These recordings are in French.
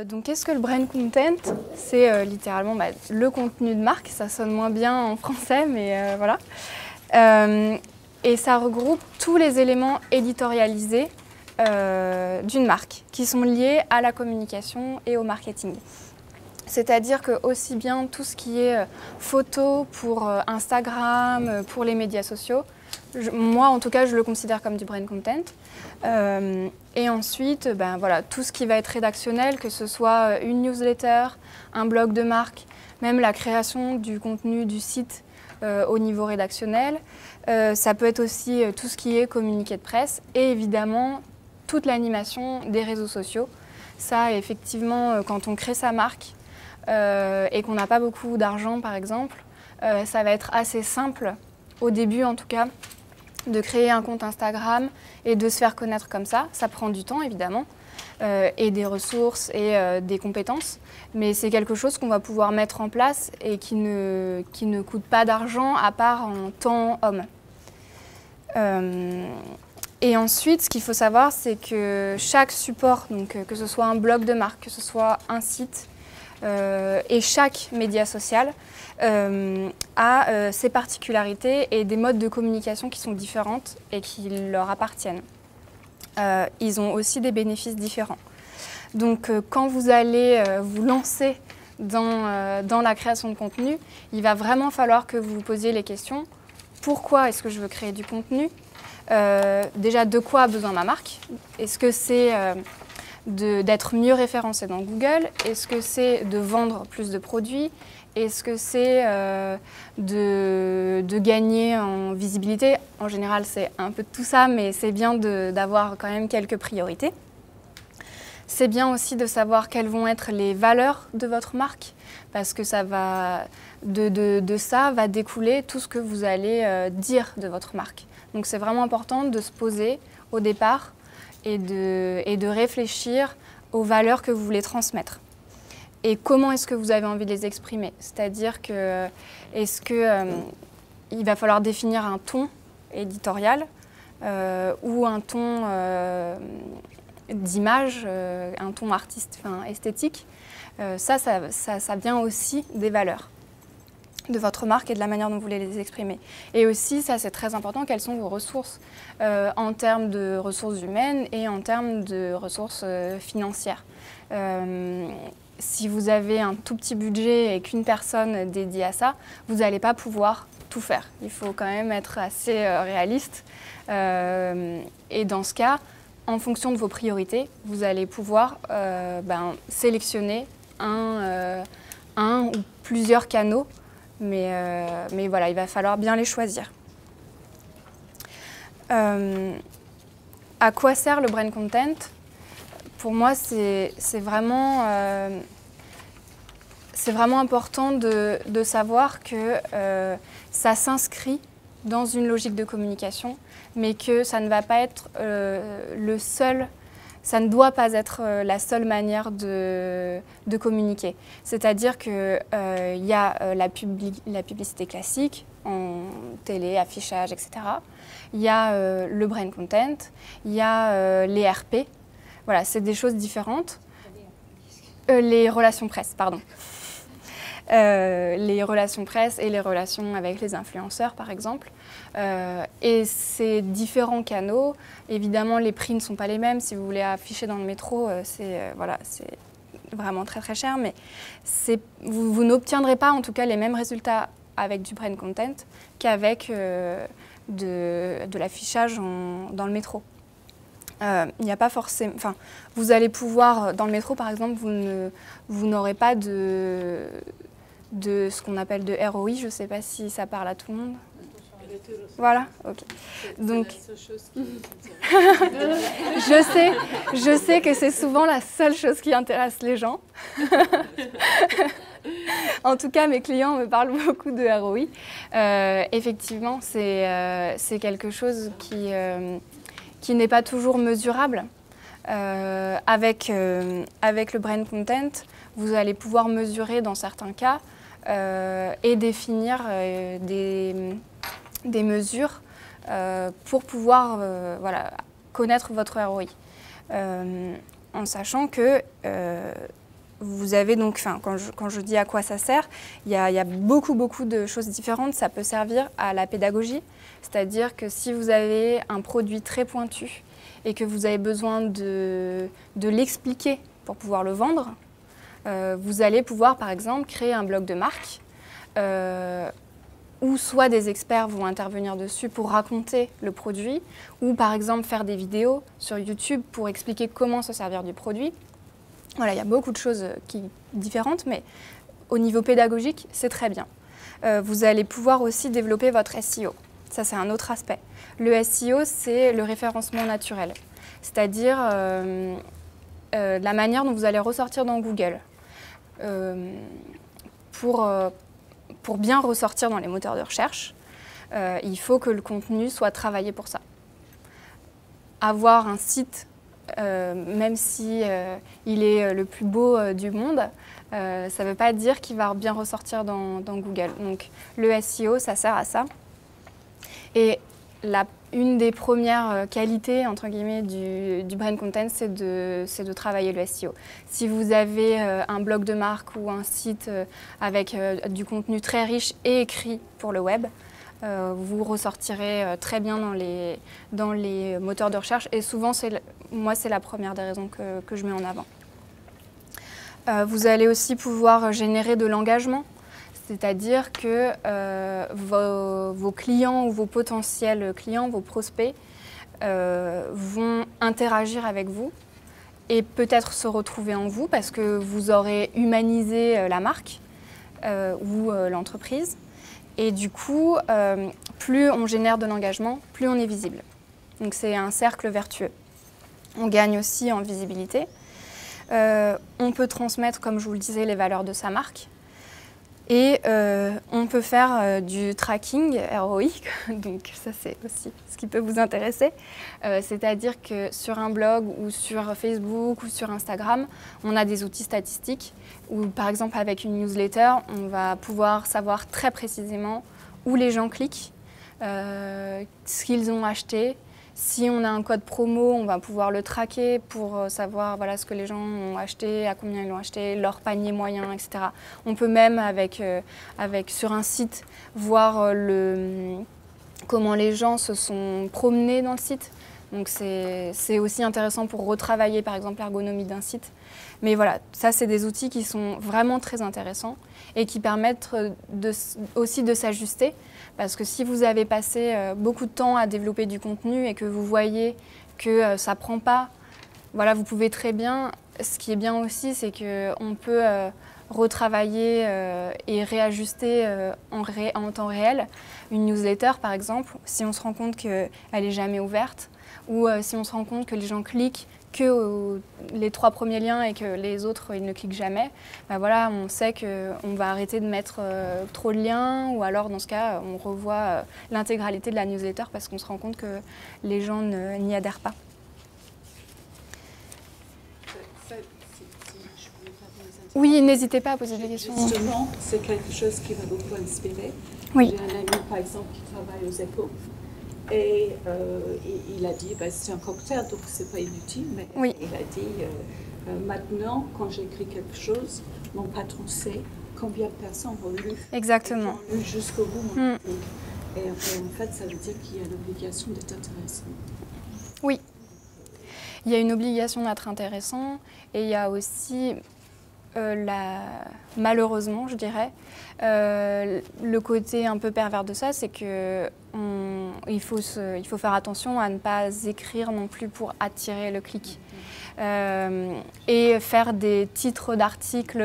Donc qu'est-ce que le brand content? C'est littéralement le contenu de marque, ça sonne moins bien en français, mais voilà. Et ça regroupe tous les éléments éditorialisés d'une marque qui sont liés à la communication et au marketing. C'est-à-dire que aussi bien tout ce qui est photo pour Instagram, pour les médias sociaux, moi en tout cas je le considère comme du brand content. Et ensuite, voilà, tout ce qui va être rédactionnel, que ce soit une newsletter, un blog de marque, même la création du contenu du site au niveau rédactionnel. Ça peut être aussi tout ce qui est communiqué de presse et évidemment toute l'animation des réseaux sociaux. Ça, effectivement, quand on crée sa marque et qu'on n'a pas beaucoup d'argent, par exemple, ça va être assez simple, au début en tout cas, de créer un compte Instagram et de se faire connaître comme ça. Ça prend du temps, évidemment, et des ressources et des compétences. Mais c'est quelque chose qu'on va pouvoir mettre en place et qui ne coûte pas d'argent à part en temps homme. Et ensuite, ce qu'il faut savoir, c'est que chaque support, donc que ce soit un blog de marque, que ce soit un site, et chaque média social a ses particularités et des modes de communication qui sont différentes et qui leur appartiennent. Ils ont aussi des bénéfices différents. Donc quand vous allez vous lancer dans la création de contenu, il va vraiment falloir que vous vous posiez les questions. Pourquoi est-ce que je veux créer du contenu? Déjà, de quoi a besoin ma marque? Est-ce que c'est d'être mieux référencé dans Google? Est-ce que c'est de vendre plus de produits? Est-ce que c'est de gagner en visibilité? En général, c'est un peu de tout ça, mais c'est bien d'avoir quand même quelques priorités. C'est bien aussi de savoir quelles vont être les valeurs de votre marque, parce que ça va, de ça va découler tout ce que vous allez dire de votre marque. Donc c'est vraiment important de se poser au départ et de réfléchir aux valeurs que vous voulez transmettre. Et comment est-ce que vous avez envie de les exprimer? C'est-à-dire que, il va falloir définir un ton éditorial ou un ton d'image, un ton esthétique. Ça vient aussi des valeurs de votre marque et de la manière dont vous voulez les exprimer. Et aussi, ça c'est très important, quelles sont vos ressources en termes de ressources humaines et en termes de ressources financières. Si vous avez un tout petit budget et qu'une personne dédiée à ça, vous n'allez pas pouvoir tout faire. Il faut quand même être assez réaliste. Et dans ce cas, en fonction de vos priorités, vous allez pouvoir sélectionner un ou plusieurs canaux, mais voilà, il va falloir bien les choisir. À quoi sert le brand content? Pour moi, c'est vraiment important de savoir que ça s'inscrit dans une logique de communication, mais que ça ne va pas être ça ne doit pas être la seule manière de communiquer. C'est-à-dire qu'il y a la publicité classique, en télé, affichage, etc. Il y a le brand content, il y a les RP. Voilà, c'est des choses différentes. Les relations presse, pardon. Les relations presse et les relations avec les influenceurs, par exemple. Et ces différents canaux, évidemment, les prix ne sont pas les mêmes. Si vous voulez afficher dans le métro, c'est vraiment très très cher, mais vous n'obtiendrez pas en tout cas les mêmes résultats avec du brand content qu'avec de l'affichage dans le métro. Il n'y a pas forcément. Enfin, vous allez pouvoir, dans le métro par exemple, vous n'aurez pas de ce qu'on appelle de ROI, je ne sais pas si ça parle à tout le monde. Voilà, ok. Donc, je sais que c'est souvent la seule chose qui intéresse les gens. En tout cas, mes clients me parlent beaucoup de ROI. Effectivement, c'est quelque chose qui n'est pas toujours mesurable. Avec le brand content, vous allez pouvoir mesurer dans certains cas et définir des mesures pour pouvoir connaître votre ROI. En sachant que vous avez donc, quand je dis à quoi ça sert, il y a beaucoup de choses différentes. Ça peut servir à la pédagogie, c'est-à-dire que si vous avez un produit très pointu et que vous avez besoin de l'expliquer pour pouvoir le vendre, vous allez pouvoir par exemple créer un blog de marque où soit des experts vont intervenir dessus pour raconter le produit, ou par exemple faire des vidéos sur YouTube pour expliquer comment se servir du produit. Voilà, il y a beaucoup de choses différentes, mais au niveau pédagogique, c'est très bien. Vous allez pouvoir aussi développer votre SEO. Ça, c'est un autre aspect. Le SEO, c'est le référencement naturel, c'est-à-dire la manière dont vous allez ressortir dans Google. Pour bien ressortir dans les moteurs de recherche, il faut que le contenu soit travaillé pour ça. Avoir un site, même si il est le plus beau du monde, ça ne veut pas dire qu'il va bien ressortir dans Google. Donc le SEO, ça sert à ça. Et une des premières qualités entre guillemets du brain content, c'est de travailler le SEO. Si vous avez un blog de marque ou un site avec du contenu très riche et écrit pour le web, vous ressortirez très bien dans les moteurs de recherche. Et souvent, moi, c'est la première des raisons que je mets en avant. Vous allez aussi pouvoir générer de l'engagement. C'est-à-dire que vos clients ou vos potentiels clients, vos prospects, vont interagir avec vous et peut-être se retrouver en vous parce que vous aurez humanisé la marque ou l'entreprise. Et du coup, plus on génère de l'engagement, plus on est visible. Donc c'est un cercle vertueux. On gagne aussi en visibilité. On peut transmettre, comme je vous le disais, les valeurs de sa marque. Et on peut faire du tracking ROI, donc ça c'est aussi ce qui peut vous intéresser. C'est-à-dire que sur un blog ou sur Facebook ou sur Instagram, on a des outils statistiques où par exemple avec une newsletter, on va pouvoir savoir très précisément où les gens cliquent, ce qu'ils ont acheté. Si on a un code promo, on va pouvoir le traquer pour savoir voilà, ce que les gens ont acheté, à combien ils l'ont acheté, leur panier moyen, etc. On peut même, sur un site, voir comment les gens se sont promenés dans le site. Donc c'est aussi intéressant pour retravailler par exemple l'ergonomie d'un site. Mais voilà, ça c'est des outils qui sont vraiment très intéressants et qui permettent aussi de s'ajuster. Parce que si vous avez passé beaucoup de temps à développer du contenu et que vous voyez que ça ne prend pas, voilà, vous pouvez très bien. Ce qui est bien aussi, c'est qu'on peut retravailler et réajuster en temps réel. Une newsletter, par exemple, si on se rend compte qu'elle n'est jamais ouverte ou si on se rend compte que les gens cliquent que les 3 premiers liens et que les autres ils ne cliquent jamais, ben voilà, on sait qu'on va arrêter de mettre trop de liens ou alors dans ce cas on revoit l'intégralité de la newsletter parce qu'on se rend compte que les gens n'y adhèrent pas. Oui, n'hésitez pas à poser des questions. Justement, c'est quelque chose qui m'a beaucoup inspiré. Oui. J'ai un ami par exemple qui travaille aux Échos. Et il a dit, c'est un cocktail, donc c'est pas inutile, mais oui. Il a dit, maintenant, quand j'écris quelque chose, mon patron sait combien de personnes ont lu. Exactement. Ont lu jusqu'au bout mon article. Et en fait, ça veut dire qu'il y a l'obligation d'être intéressant. Oui. Il y a une obligation d'être intéressant et il y a aussi, malheureusement, je dirais, le côté un peu pervers de ça, c'est que il faut faire attention à ne pas écrire non plus pour attirer le clic. Et faire des titres d'articles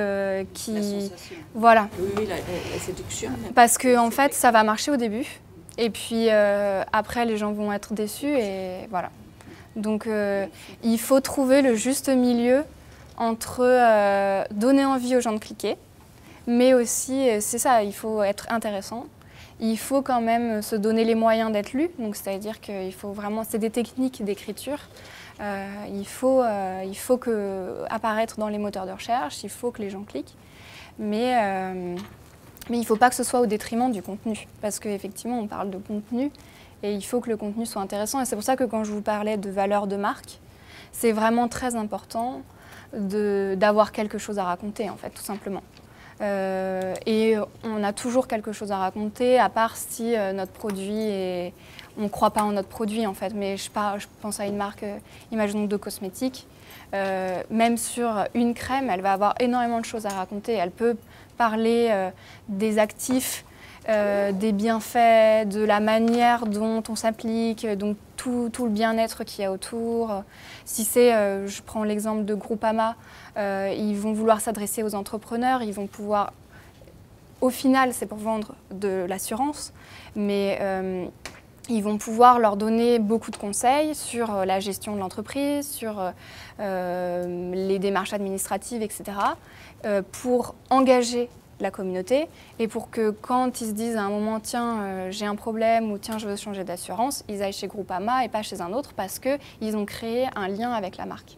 qui... La sensation. Voilà. Oui, la séduction. Parce que en fait, ça va marcher au début. Et puis après, les gens vont être déçus et voilà. Donc il faut trouver le juste milieu entre donner envie aux gens de cliquer, mais aussi, c'est ça, il faut être intéressant. Il faut quand même se donner les moyens d'être lu, donc c'est-à-dire qu'il faut vraiment, c'est des techniques d'écriture. Il faut apparaître dans les moteurs de recherche, il faut que les gens cliquent, mais il ne faut pas que ce soit au détriment du contenu, parce qu'effectivement on parle de contenu, Et il faut que le contenu soit intéressant. Et c'est pour ça que quand je vous parlais de valeur de marque, c'est vraiment très important d'avoir quelque chose à raconter, en fait, tout simplement. Et on a toujours quelque chose à raconter, à part si notre produit on ne croit pas en notre produit, en fait. Mais je pense à une marque, imaginons de cosmétiques. Même sur une crème, elle va avoir énormément de choses à raconter. Elle peut parler des actifs, des bienfaits, de la manière dont on s'applique, donc tout le bien-être qu'il y a autour. Si c'est, je prends l'exemple de Groupama, ils vont vouloir s'adresser aux entrepreneurs, ils vont pouvoir, au final c'est pour vendre de l'assurance, mais ils vont pouvoir leur donner beaucoup de conseils sur la gestion de l'entreprise, sur les démarches administratives, etc., pour engager la communauté et pour que quand ils se disent à un moment « tiens, j'ai un problème » ou « tiens, je veux changer d'assurance », ils aillent chez Groupama et pas chez un autre parce qu'ils ont créé un lien avec la marque.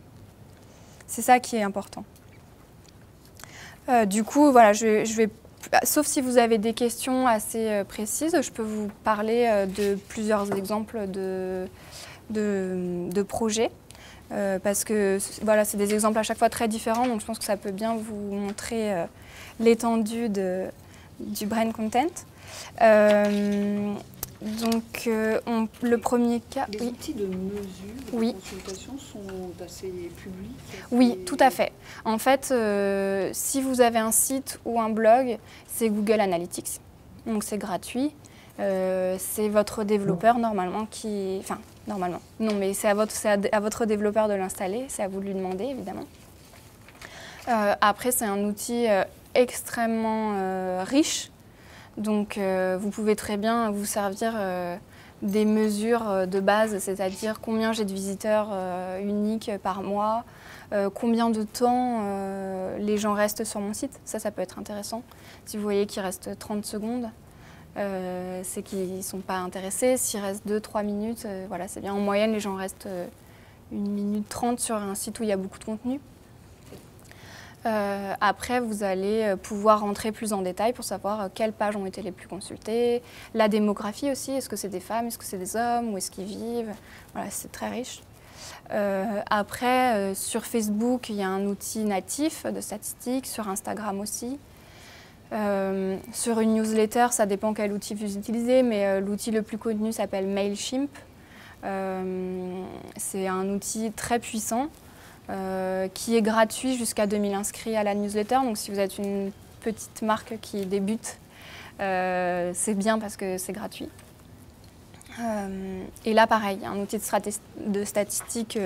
C'est ça qui est important. Du coup, voilà, je vais, sauf si vous avez des questions assez précises, je peux vous parler de plusieurs exemples de projets. Parce que voilà, c'est des exemples à chaque fois très différents, donc je pense que ça peut bien vous montrer l'étendue du brain content. Le premier cas... Les outils de mesure de consultation sont assez publics? Oui, tout à fait. En fait, si vous avez un site ou un blog, c'est Google Analytics, donc c'est gratuit. C'est votre développeur normalement qui... Enfin, normalement. Non, mais c'est à votre développeur de l'installer, c'est à vous de lui demander, évidemment. Après, c'est un outil extrêmement riche. Donc, vous pouvez très bien vous servir des mesures de base, c'est-à-dire combien j'ai de visiteurs uniques par mois, combien de temps les gens restent sur mon site. Ça peut être intéressant. Si vous voyez qu'il reste 30 secondes, c'est qu'ils ne sont pas intéressés. S'il reste 2-3 minutes, voilà, c'est bien. En moyenne, les gens restent 1 minute 30 sur un site où il y a beaucoup de contenu. Après, vous allez pouvoir rentrer plus en détail pour savoir quelles pages ont été les plus consultées, la démographie aussi, est-ce que c'est des femmes, est-ce que c'est des hommes, où est-ce qu'ils vivent, voilà, c'est très riche. Après, sur Facebook, il y a un outil natif de statistiques, sur Instagram aussi. Sur une newsletter, ça dépend quel outil vous utilisez, mais l'outil le plus connu s'appelle Mailchimp. C'est un outil très puissant. Qui est gratuit jusqu'à 2000 inscrits à la newsletter. Donc si vous êtes une petite marque qui débute, c'est bien parce que c'est gratuit. Et là, pareil, un outil de statistique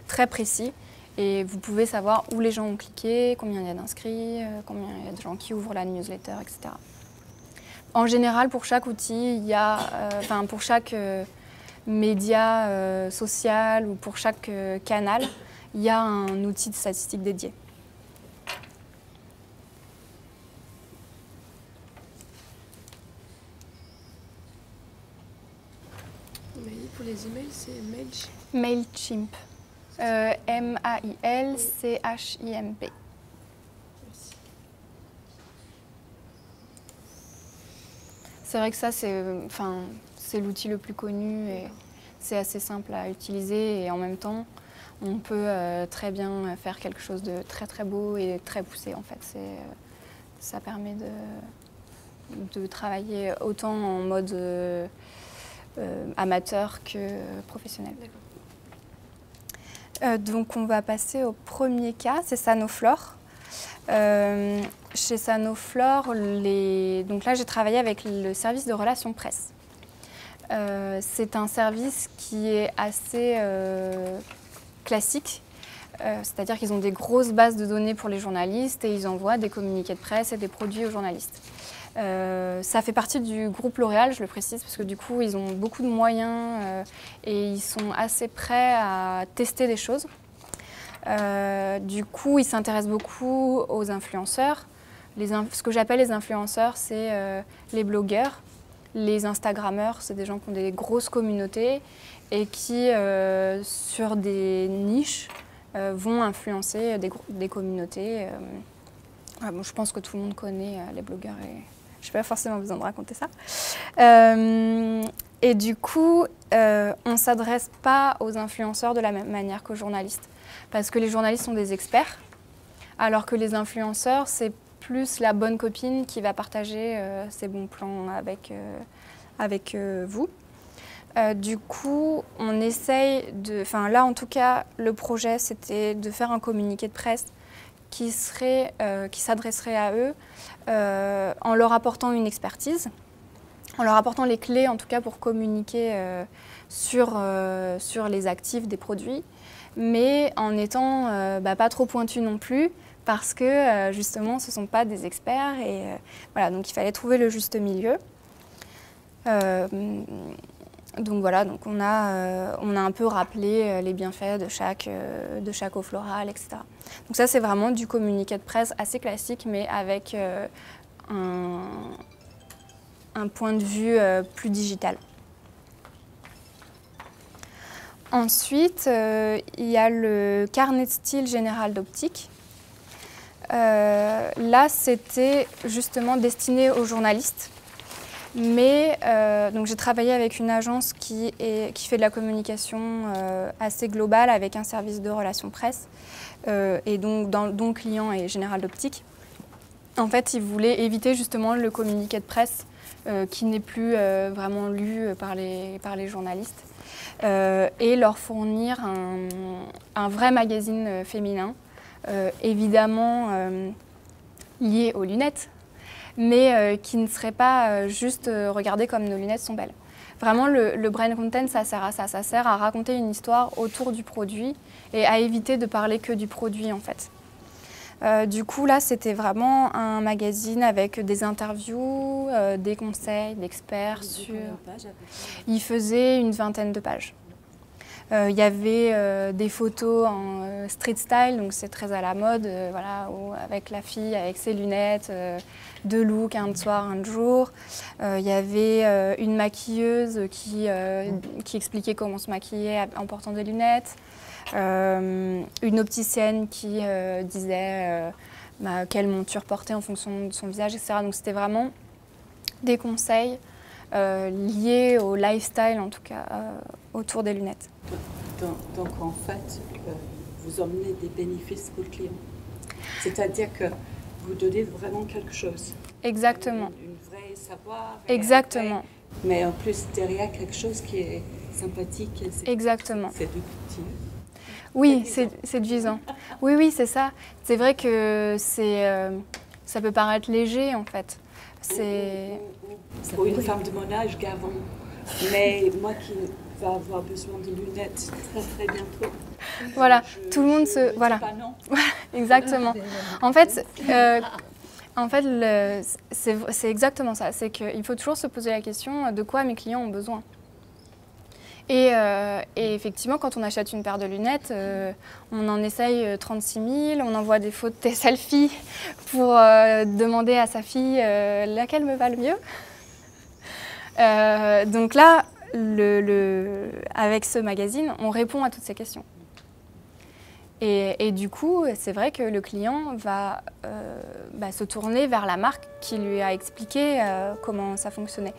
très précis. Et vous pouvez savoir où les gens ont cliqué, combien il y a d'inscrits, combien il y a de gens qui ouvrent la newsletter, etc. En général, pour chaque outil, il y a, pour chaque média social ou pour chaque canal, il y a un outil de statistique dédié. Pour les emails, c'est Mailchimp. Mailchimp. M-A-I-L-C-H-I-M-P. C'est vrai que ça, c'est l'outil le plus connu et c'est assez simple à utiliser et en même temps, on peut très bien faire quelque chose de très très beau et très poussé en fait. Ça permet de travailler autant en mode amateur que professionnel. Donc on va passer au premier cas, c'est Sanoflore. Chez Sanoflore, donc là j'ai travaillé avec le service de relations presse. C'est un service qui est assez classique, c'est-à-dire qu'ils ont des grosses bases de données pour les journalistes et ils envoient des communiqués de presse et des produits aux journalistes. Ça fait partie du groupe L'Oréal, je le précise, parce que du coup, ils ont beaucoup de moyens et ils sont assez prêts à tester des choses. Du coup, ils s'intéressent beaucoup aux influenceurs. Ce que j'appelle les influenceurs, c'est les blogueurs. Les Instagrammeurs, c'est des gens qui ont des grosses communautés et qui, sur des niches, vont influencer des communautés. Bon, je pense que tout le monde connaît les blogueurs et je n'ai pas forcément besoin de raconter ça. Et du coup, on ne s'adresse pas aux influenceurs de la même manière qu'aux journalistes. Parce que les journalistes sont des experts, alors que les influenceurs, c'est plus la bonne copine qui va partager ses bons plans avec vous. Du coup, on essaye de... Enfin, là, en tout cas, le projet, c'était de faire un communiqué de presse qui s'adresserait à eux en leur apportant une expertise, en leur apportant les clés, en tout cas, pour communiquer sur les actifs des produits, mais en étant pas trop pointu non plus, parce que justement, ce ne sont pas des experts. Et voilà, donc il fallait trouver le juste milieu. Donc voilà, donc on a un peu rappelé les bienfaits de chaque eau florale, etc. Donc ça, c'est vraiment du communiqué de presse assez classique, mais avec un point de vue plus digital. Ensuite, il y a le carnet de style général d'Optique. Là, c'était justement destiné aux journalistes. Mais donc j'ai travaillé avec une agence qui fait de la communication assez globale avec un service de relations presse et donc dont client est Général d'Optique. En fait, ils voulaient éviter justement le communiqué de presse qui n'est plus vraiment lu par les journalistes et leur fournir un vrai magazine féminin, évidemment lié aux lunettes, mais qui ne serait pas juste regardé comme nos lunettes sont belles. Vraiment, le brand content, ça sert à ça. Ça sert à raconter une histoire autour du produit et à éviter de parler que du produit, en fait. Du coup, là, c'était vraiment un magazine avec des interviews, des conseils d'experts sur... Il faisait une 20aine de pages. Il y avait des photos en street style, donc c'est très à la mode, voilà, avec la fille, avec ses lunettes, deux looks, un de soir, un de jour. Il y avait une maquilleuse qui expliquait comment se maquiller en portant des lunettes. Une opticienne qui disait quelle monture porter en fonction de son visage, etc. Donc c'était vraiment des conseils liés au lifestyle, en tout cas, autour des lunettes. Donc en fait, vous emmenez des bénéfices pour le client. C'est-à-dire que vous donnez vraiment quelque chose. Exactement. Une vraie savoir. Exactement. Mais en plus, derrière, quelque chose qui est sympathique. Exactement. C'est du petit. Oui, c'est séduisant. Oui, c'est ça. C'est vrai que ça peut paraître léger, en fait. Pour une femme de mon âge, gavant. Mais moi qui va avoir besoin de lunettes très bientôt. Voilà, tout le monde se... Voilà. Pas non. Exactement. En fait, c'est exactement ça. C'est qu'il faut toujours se poser la question de quoi mes clients ont besoin. Et effectivement, quand on achète une paire de lunettes, on en essaye 36 000, on envoie des photos des selfies pour demander à sa fille laquelle me va le mieux. Donc là, avec ce magazine, on répond à toutes ces questions. Et du coup, c'est vrai que le client va se tourner vers la marque qui lui a expliqué comment ça fonctionnait.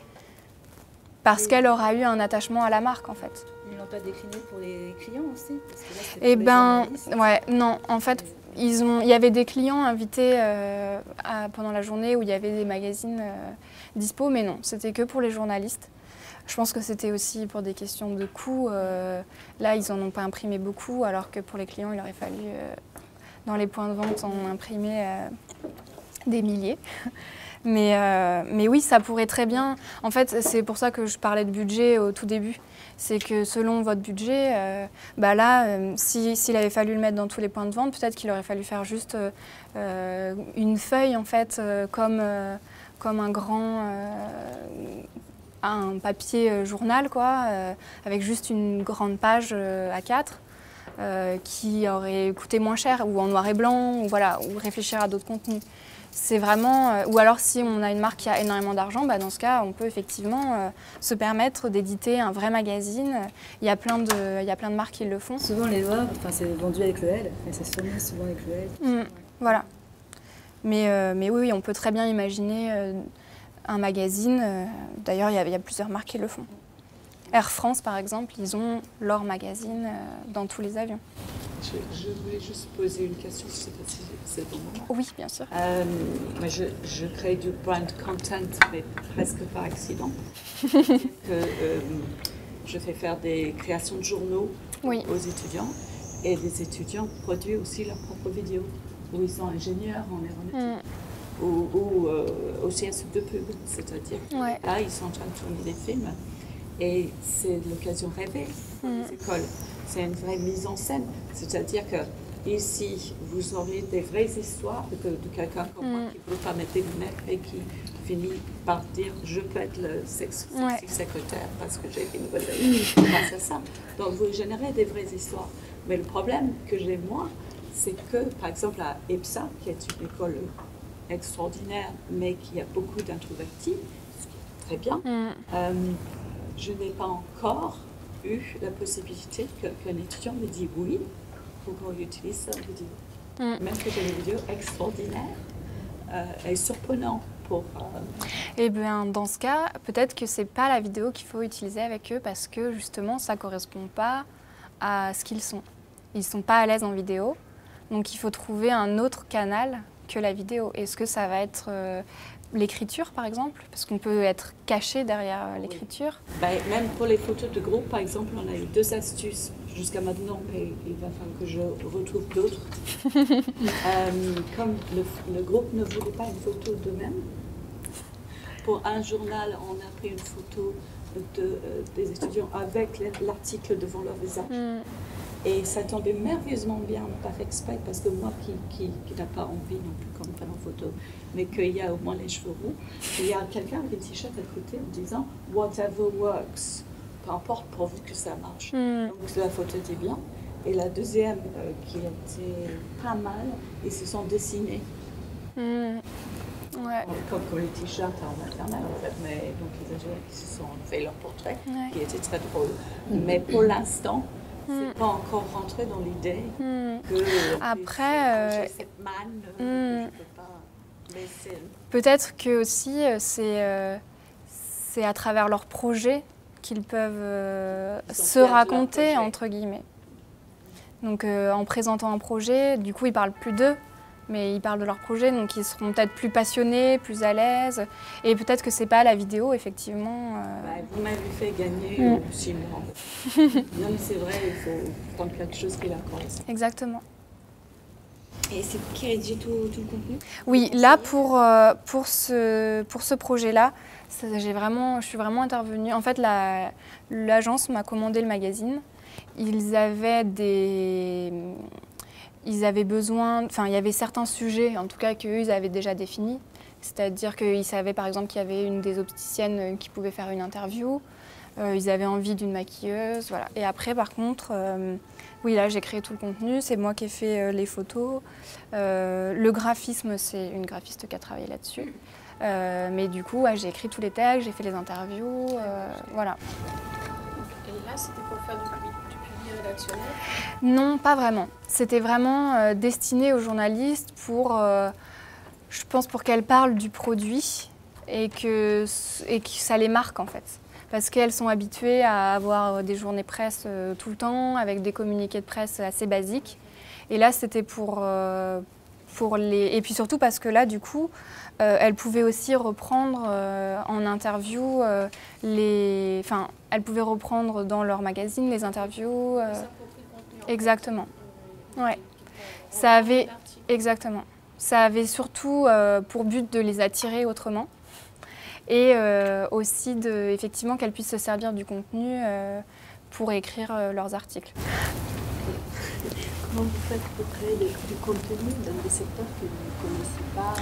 Parce qu'elle aura eu un attachement à la marque, en fait. Ils l'ont pas décliné pour les clients aussi? Parce que là, Eh ben, ouais, non, en fait, il y avait des clients invités pendant la journée où il y avait des magazines dispo, mais non, c'était que pour les journalistes. Je pense que c'était aussi pour des questions de coût. Là, ils n'en ont pas imprimé beaucoup, alors que pour les clients, il aurait fallu, dans les points de vente, en imprimer des milliers. Mais oui, ça pourrait très bien... En fait, c'est pour ça que je parlais de budget au tout début. C'est que selon votre budget, s'il avait fallu le mettre dans tous les points de vente, peut-être qu'il aurait fallu faire juste une feuille, en fait, comme un grand... un papier journal, quoi, avec juste une grande page A4 qui aurait coûté moins cher, ou en noir et blanc, ou réfléchir à d'autres contenus. C'est vraiment... ou alors, si on a une marque qui a énormément d'argent, dans ce cas, on peut effectivement se permettre d'éditer un vrai magazine. Il y a plein de marques qui le font. Souvent, on les voit, c'est vendu avec le L, et c'est souvent avec le L. Voilà. Mais oui, on peut très bien imaginer un magazine. D'ailleurs, il y a plusieurs marques qui le font. Air France, par exemple, ils ont leur magazine dans tous les avions. Je voulais juste poser une question, je ne sais pas si c'est bon moment. Oui, bien sûr. Mais je crée du brand content, mais presque par accident. Je fais faire des créations de journaux aux étudiants, et les étudiants produisent aussi leurs propres vidéos, où ils sont ingénieurs en aéronautique. Ou aussi un site de pub, c'est-à-dire là ils sont en train de tourner des films et c'est l'occasion rêvée pour les écoles. C'est une vraie mise en scène, c'est-à-dire que ici vous aurez des vraies histoires de quelqu'un comme moi qui ne veut pas mettre des lunettes et qui finit par dire je peux être le secrétaire parce que j'ai une nouvelle grâce à ça. Donc vous générez des vraies histoires. Mais le problème que j'ai moi, c'est que par exemple à EPSA, qui est une école extraordinaire, mais qui a beaucoup d'introvertis, ce qui est très bien. Je n'ai pas encore eu la possibilité qu'un étudiant me dise oui pour qu'on utilise sa vidéo. Même que j'ai des vidéos extraordinaires et surprenantes pour... Eh bien, dans ce cas, peut-être que c'est pas la vidéo qu'il faut utiliser avec eux parce que justement, ça correspond pas à ce qu'ils sont. Ils sont pas à l'aise en vidéo, donc il faut trouver un autre canal que la vidéo. Est-ce que ça va être l'écriture, par exemple? Parce qu'on peut être caché derrière l'écriture. Même pour les photos de groupe, par exemple, on a eu 2 astuces jusqu'à maintenant, mais il va falloir que je retrouve d'autres. Comme le groupe ne voulait pas une photo d'eux-mêmes, pour un journal, on a pris une photo des étudiants avec l'article devant leur visage. Et ça tombait merveilleusement bien, pas fait exprès, parce que moi qui n'a pas envie non plus qu'on me prenne en photo, mais qu'il y a au moins les cheveux roux, il y a quelqu'un avec une t-shirt à côté en disant « whatever works », peu importe pourvu que ça marche. Donc la photo était bien. Et la deuxième qui était pas mal, ils se sont dessinés. Comme les t-shirts en maternelle en fait, mais donc les ingénieurs qui se sont fait leur portrait, qui était très drôle. Mais pour l'instant, c'est pas encore rentré dans l'idée que après, j'ai cette manne, je peux pas. Mais peut-être que aussi c'est à travers leurs projets qu'ils peuvent se raconter entre guillemets. Donc en présentant un projet, du coup ils parlent plus d'eux, mais ils parlent de leur projet, donc ils seront peut-être plus passionnés, plus à l'aise. Et peut-être que c'est pas la vidéo, effectivement. Vous m'avez fait gagner 6 mois. Non, mais c'est vrai, il faut prendre quelque chose qui la correspond. Exactement. Et c'est vous qui rédigez tout le contenu? Oui, là pour ce projet-là, je suis vraiment intervenue. En fait, l'agence m'a commandé le magazine. Ils avaient besoin, enfin il y avait certains sujets en tout cas qu'eux ils avaient déjà définis, c'est-à-dire qu'ils savaient par exemple qu'il y avait une des opticiennes qui pouvait faire une interview, ils avaient envie d'une maquilleuse, voilà. Et après par contre, oui là j'ai créé tout le contenu, c'est moi qui ai fait les photos, le graphisme c'est une graphiste qui a travaillé là-dessus, mais du coup j'ai écrit tous les textes, j'ai fait les interviews, voilà. Et là c'était pour faire du public rédactionnel? Non, pas vraiment. C'était vraiment destiné aux journalistes pour, je pense, pour qu'elles parlent du produit et que ça les marque en fait. Parce qu'elles sont habituées à avoir des journées presse tout le temps, avec des communiqués de presse assez basiques. Et là, c'était pour les... Et puis surtout parce que là, du coup, elles pouvaient aussi reprendre en interview Enfin, elles pouvaient reprendre dans leur magazine les interviews. Exactement. Ouais. Ça avait... Exactement. Ça avait surtout pour but de les attirer autrement. Et aussi effectivement qu'elles puissent se servir du contenu pour écrire leurs articles. Comment vous faites pour créer du contenu dans des secteurs que vous ne connaissez pas?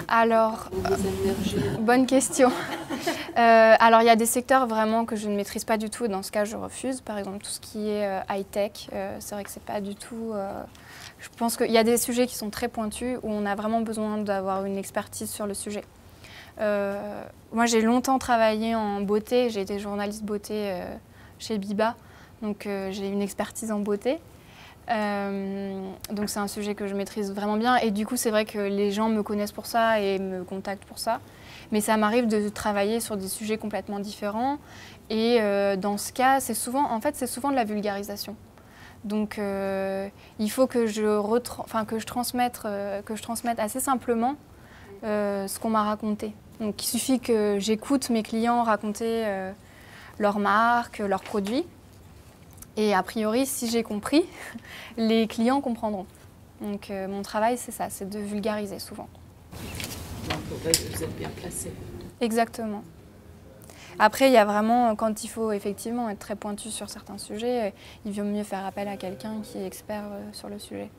Alors, des énergies? Bonne question. Alors, il y a des secteurs vraiment que je ne maîtrise pas du tout. Dans ce cas, je refuse. Par exemple, tout ce qui est high-tech, c'est vrai que c'est pas du tout... je pense qu'il y a des sujets qui sont très pointus où on a vraiment besoin d'avoir une expertise sur le sujet. Moi, j'ai longtemps travaillé en beauté. J'ai été journaliste beauté chez Biba. Donc, j'ai une expertise en beauté. Donc c'est un sujet que je maîtrise vraiment bien et du coup c'est vrai que les gens me connaissent pour ça et me contactent pour ça. Mais ça m'arrive de travailler sur des sujets complètement différents. Et dans ce cas, c'est souvent de la vulgarisation. Donc il faut que je transmette assez simplement ce qu'on m'a raconté. Donc il suffit que j'écoute mes clients raconter leur marque, leurs produits. Et a priori, si j'ai compris, les clients comprendront. Donc mon travail, c'est ça, c'est de vulgariser souvent. Donc vous êtes bien placé. Exactement. Après, il y a vraiment, quand il faut effectivement être très pointu sur certains sujets, il vaut mieux faire appel à quelqu'un qui est expert sur le sujet.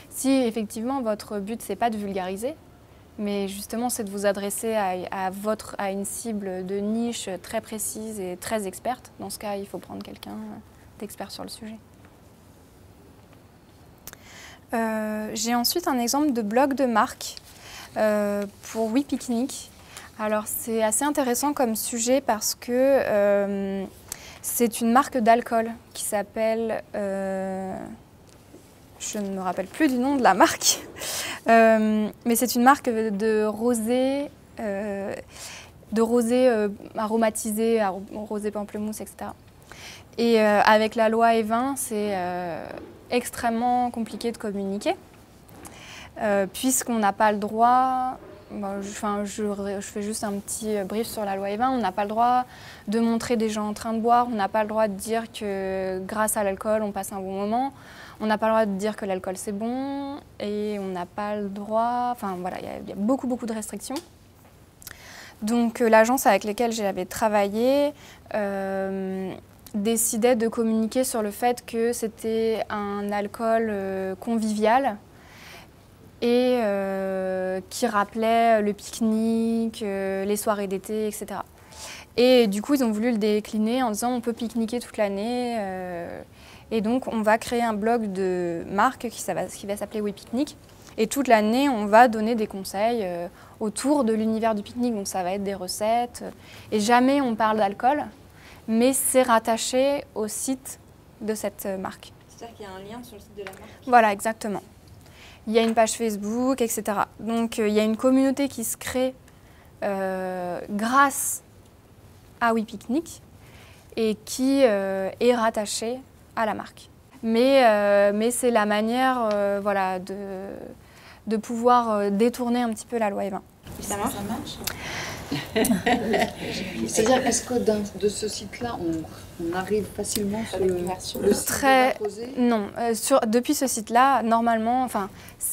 Si effectivement votre but, c'est pas de vulgariser, mais justement c'est de vous adresser à une cible de niche très précise et très experte, dans ce cas, il faut prendre quelqu'un d'expert sur le sujet. J'ai ensuite un exemple de blog de marque pour WePicnic. Alors c'est assez intéressant comme sujet parce que c'est une marque d'alcool qui s'appelle, je ne me rappelle plus du nom de la marque, mais c'est une marque de rosé aromatisé, rosé pamplemousse, etc. Et avec la loi E20, c'est extrêmement compliqué de communiquer puisqu'on n'a pas le droit. Je fais juste un petit brief sur la loi E20. On n'a pas le droit de montrer des gens en train de boire. On n'a pas le droit de dire que grâce à l'alcool, on passe un bon moment. On n'a pas le droit de dire que l'alcool, c'est bon. Et on n'a pas le droit... Enfin, voilà, il y a beaucoup de restrictions. Donc, l'agence avec laquelle j'avais travaillé décidait de communiquer sur le fait que c'était un alcool convivial et qui rappelait le pique-nique, les soirées d'été, etc. Et du coup, ils ont voulu le décliner en disant on peut pique-niquer toute l'année. Et donc, on va créer un blog de marque qui va s'appeler WePicnic. Et toute l'année, on va donner des conseils autour de l'univers du pique-nique. Donc, ça va être des recettes. Et jamais on parle d'alcool, mais c'est rattaché au site de cette marque. C'est-à-dire qu'il y a un lien sur le site de la marque? Voilà, exactement. Il y a une page Facebook, etc. Donc, il y a une communauté qui se crée grâce à WePicnic et qui est rattachée à la marque. Mais c'est la manière voilà, de pouvoir détourner un petit peu la loi E20. Ça marche? C'est-à-dire, est-ce que de ce site-là, on arrive facilement sur le site Rosé? Non, depuis ce site-là, normalement,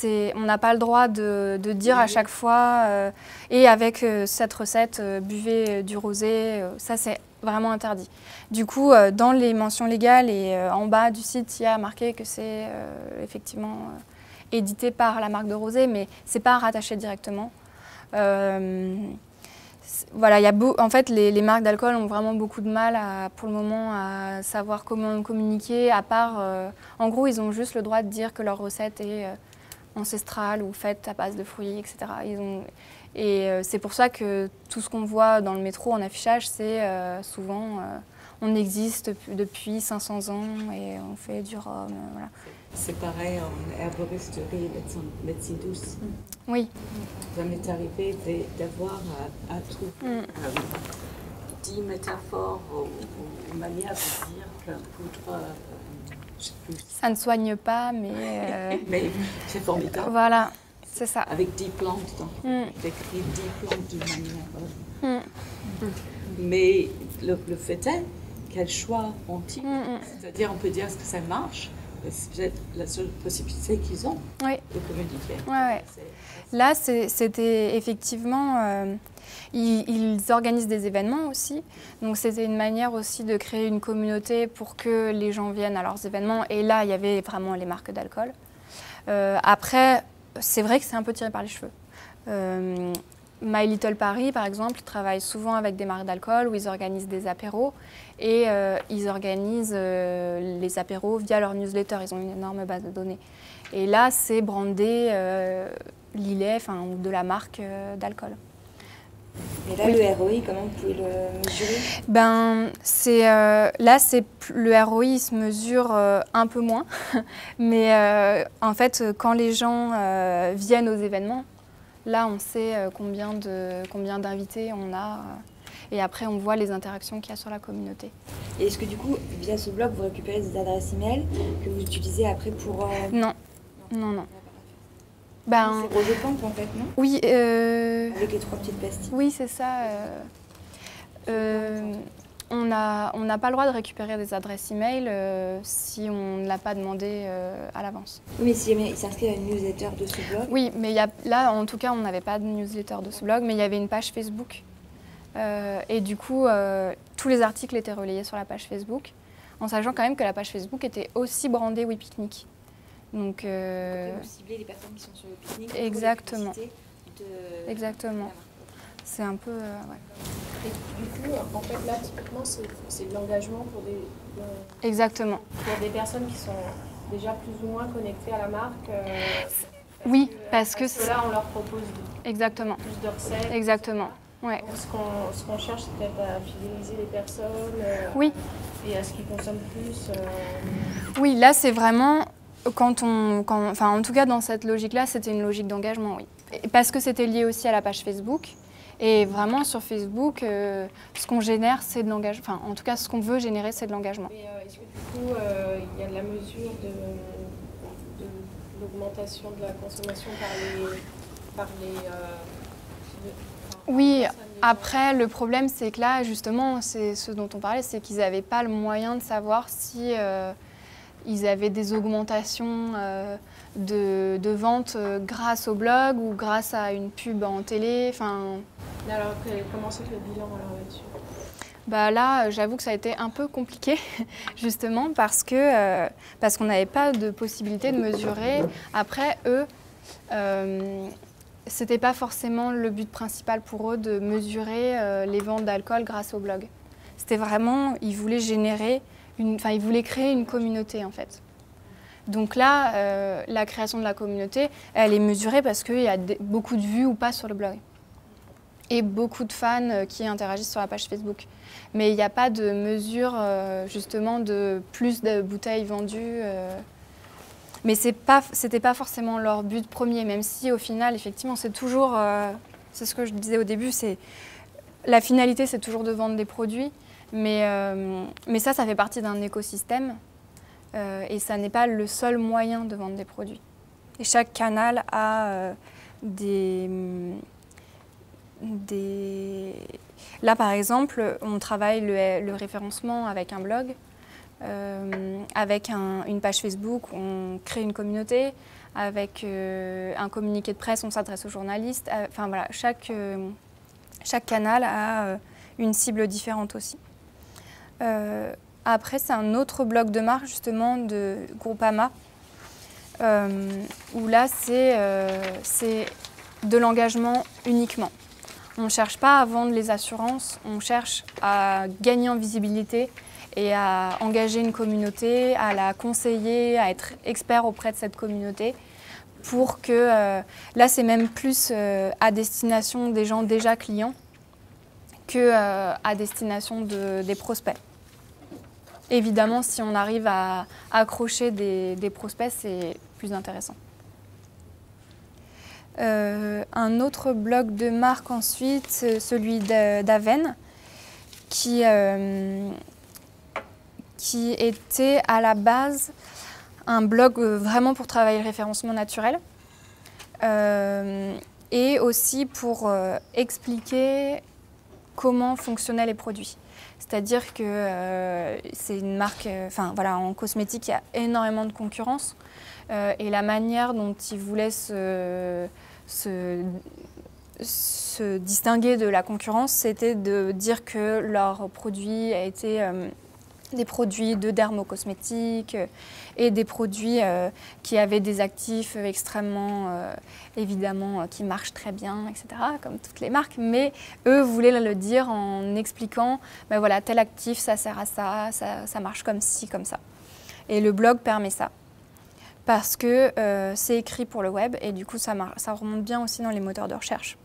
on n'a pas le droit de dire à chaque fois et avec cette recette, buvez du rosé, ça c'est vraiment interdit. Du coup, dans les mentions légales et en bas du site, il y a marqué que c'est effectivement édité par la marque de rosé, mais c'est pas rattaché directement. Voilà, en fait, les marques d'alcool ont vraiment beaucoup de mal pour le moment à savoir comment communiquer, à part, en gros, ils ont juste le droit de dire que leur recette est ancestrale ou faite à base de fruits, etc. C'est pour ça que tout ce qu'on voit dans le métro en affichage, c'est souvent on existe depuis 500 ans et on fait du rhum, voilà. C'est pareil en herboristerie et médecine douce. Oui. Ça m'est arrivé d'avoir à trouver 10 métaphores ou manières de dire qu'un poudre, je sais plus. Ça ne soigne pas, mais... mais c'est formidable. Voilà, c'est ça. Avec 10 plantes, donc j'écris 10 plantes d'une manière. Mais le fait est, quel choix ont-ils? C'est-à-dire, on peut dire est-ce que ça marche? C'est peut-être la seule possibilité qu'ils ont de communiquer. Ouais. Là, c'était effectivement... ils organisent des événements aussi. Donc, c'était une manière aussi de créer une communauté pour que les gens viennent à leurs événements. Et là, il y avait vraiment les marques d'alcool. Après, c'est vrai que c'est un peu tiré par les cheveux. My Little Paris, par exemple, travaille souvent avec des marques d'alcool où ils organisent des apéros et ils organisent les apéros via leur newsletter. Ils ont une énorme base de données. Et là, c'est brandé Lillet, ou de la marque d'alcool. Et là, le ROI, comment vous pouvez le mesurer? Le ROI il se mesure un peu moins. Mais en fait, quand les gens viennent aux événements, Là, on sait combien d'invités on a. Et après, on voit les interactions qu'il y a sur la communauté. Et est-ce que du coup, via ce blog, vous récupérez des adresses email que vous utilisez après pour... Non. Ben, c'est Rose Pump en fait, non? Oui. Avec les 3 petites pastilles. Oui, c'est ça. On n'a pas le droit de récupérer des adresses email si on ne l'a pas demandé à l'avance. Oui, mais si il s'inscrit à une newsletter de ce blog. Oui, mais là, en tout cas, on n'avait pas de newsletter de ce blog, mais il y avait une page Facebook. Et du coup, tous les articles étaient relayés sur la page Facebook, en sachant quand même que la page Facebook était aussi brandée Oui Picnic. Donc, vous ciblez les personnes qui sont sur le pique-nique. Exactement. Exactement. C'est un peu... ouais. Et du coup, en fait, là, typiquement, c'est de l'engagement pour Exactement. Pour des personnes qui sont déjà plus ou moins connectées à la marque. Oui, parce que là, on leur propose exactement. plus de recettes. Exactement. Ouais. Donc, ce qu'on cherche, c'est peut-être à fidéliser les personnes. Oui. Et à ce qu'ils consomment plus. Oui, là, c'est vraiment... Enfin, en tout cas, dans cette logique-là, c'était une logique d'engagement, oui. Et parce que c'était lié aussi à la page Facebook. Et vraiment, sur Facebook, ce qu'on génère, c'est de l'engagement. Enfin, en tout cas, ce qu'on veut générer, c'est de l'engagement. Et est-ce que du coup, il y a de la mesure de l'augmentation de la consommation par les oui, après, le problème, c'est que là, justement, c'est ce dont on parlait, c'est qu'ils n'avaient pas le moyen de savoir si ils avaient des augmentations de ventes grâce au blog ou grâce à une pub en télé. Alors, comment c'est que le bilan là-dessus? Bah là, j'avoue que ça a été un peu compliqué, justement, parce qu'on n'avait pas de possibilité de mesurer. Après, eux, c'était pas forcément le but principal pour eux de mesurer les ventes d'alcool grâce au blog. C'était vraiment, ils voulaient ils voulaient créer une communauté, en fait. Donc là, la création de la communauté, elle est mesurée parce qu'il y a beaucoup de vues ou pas sur le blog. Et beaucoup de fans qui interagissent sur la page Facebook. Mais il n'y a pas de mesure, justement, de plus de bouteilles vendues. Mais c'était pas forcément leur but premier, même si, au final, effectivement, c'est toujours... c'est ce que je disais au début, la finalité, c'est toujours de vendre des produits. Mais ça fait partie d'un écosystème. Et ça n'est pas le seul moyen de vendre des produits. Et chaque canal a Là, par exemple, on travaille le référencement avec un blog, avec une page Facebook, on crée une communauté, avec un communiqué de presse, on s'adresse aux journalistes. Enfin voilà, chaque canal a une cible différente aussi. Après, c'est un autre blog de marque, justement, de Groupama, où là, c'est de l'engagement uniquement. On ne cherche pas à vendre les assurances, on cherche à gagner en visibilité et à engager une communauté, à la conseiller, à être expert auprès de cette communauté pour que, là c'est même plus à destination des gens déjà clients que à destination des prospects. Évidemment, si on arrive à accrocher des prospects, c'est plus intéressant. Un autre blog de marque ensuite, celui d'Aven, qui était à la base un blog vraiment pour travailler le référencement naturel et aussi pour expliquer comment fonctionnaient les produits. C'est-à-dire que c'est une marque, en cosmétique, il y a énormément de concurrence et la manière dont ils voulaient se distinguer de la concurrence, c'était de dire que leurs produits étaient des produits de dermocosmétiques et des produits qui avaient des actifs extrêmement, évidemment, qui marchent très bien, etc., comme toutes les marques. Mais eux voulaient le dire en expliquant, ben voilà, tel actif, ça sert à ça, ça marche comme ci, comme ça. Et le blog permet ça. Parce que c'est écrit pour le web et du coup ça remonte bien aussi dans les moteurs de recherche.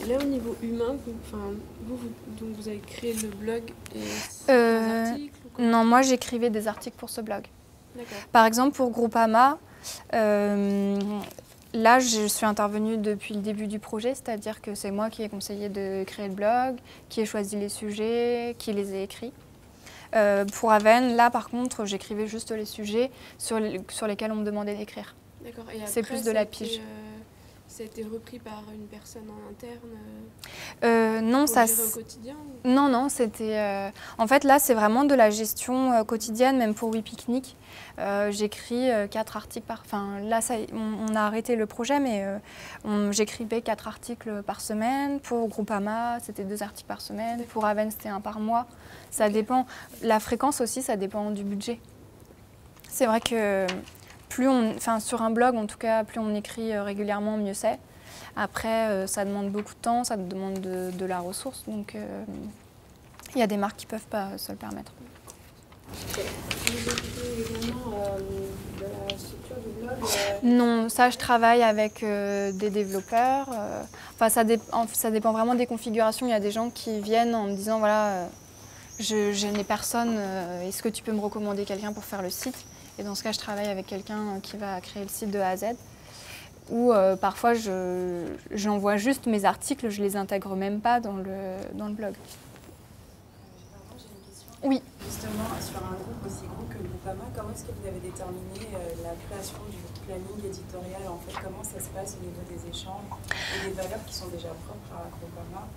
Et là au niveau humain, vous avez créé le blog et des articles Non, moi j'écrivais des articles pour ce blog. D'accord. Par exemple pour Groupama, Là, je suis intervenue depuis le début du projet, c'est-à-dire que c'est moi qui ai conseillé de créer le blog, qui ai choisi les sujets, qui les ai écrits. Pour Aven, là par contre, j'écrivais juste les sujets sur lesquels on me demandait d'écrire. D'accord. Et après, c'est plus de la pige. Ça a été repris par une personne en interne non, pour gérer au quotidien ou... Non, c'était... en fait, là, c'est vraiment de la gestion quotidienne, même pour WePicnic. J'écris 4 articles par... Enfin, là, on a arrêté le projet, mais j'écrivais 4 articles par semaine. Pour Groupama, c'était 2 articles par semaine. Pour Aven, c'était 1 par mois. Ça dépend. La fréquence aussi, ça dépend du budget. C'est vrai que sur un blog, en tout cas, plus on écrit régulièrement, mieux c'est. Après, ça demande beaucoup de temps, ça demande de la ressource. Donc, il y a des marques qui ne peuvent pas se le permettre. Vous occupez également de la structure du blog Non, ça, je travaille avec des développeurs. Enfin, ça dépend vraiment des configurations. Il y a des gens qui viennent en me disant, voilà, je n'ai personne, est-ce que tu peux me recommander quelqu'un pour faire le site? Et dans ce cas, je travaille avec quelqu'un qui va créer le site de A à Z. Ou parfois, j'envoie juste mes articles, je les intègre même pas dans le blog. Pardon, j'ai une question. Oui. Justement, sur un groupe aussi gros que Groupama, comment est-ce que vous avez déterminé la création du planning éditorial? En fait, comment ça se passe au niveau des échanges et des valeurs qui sont déjà propres à Groupama?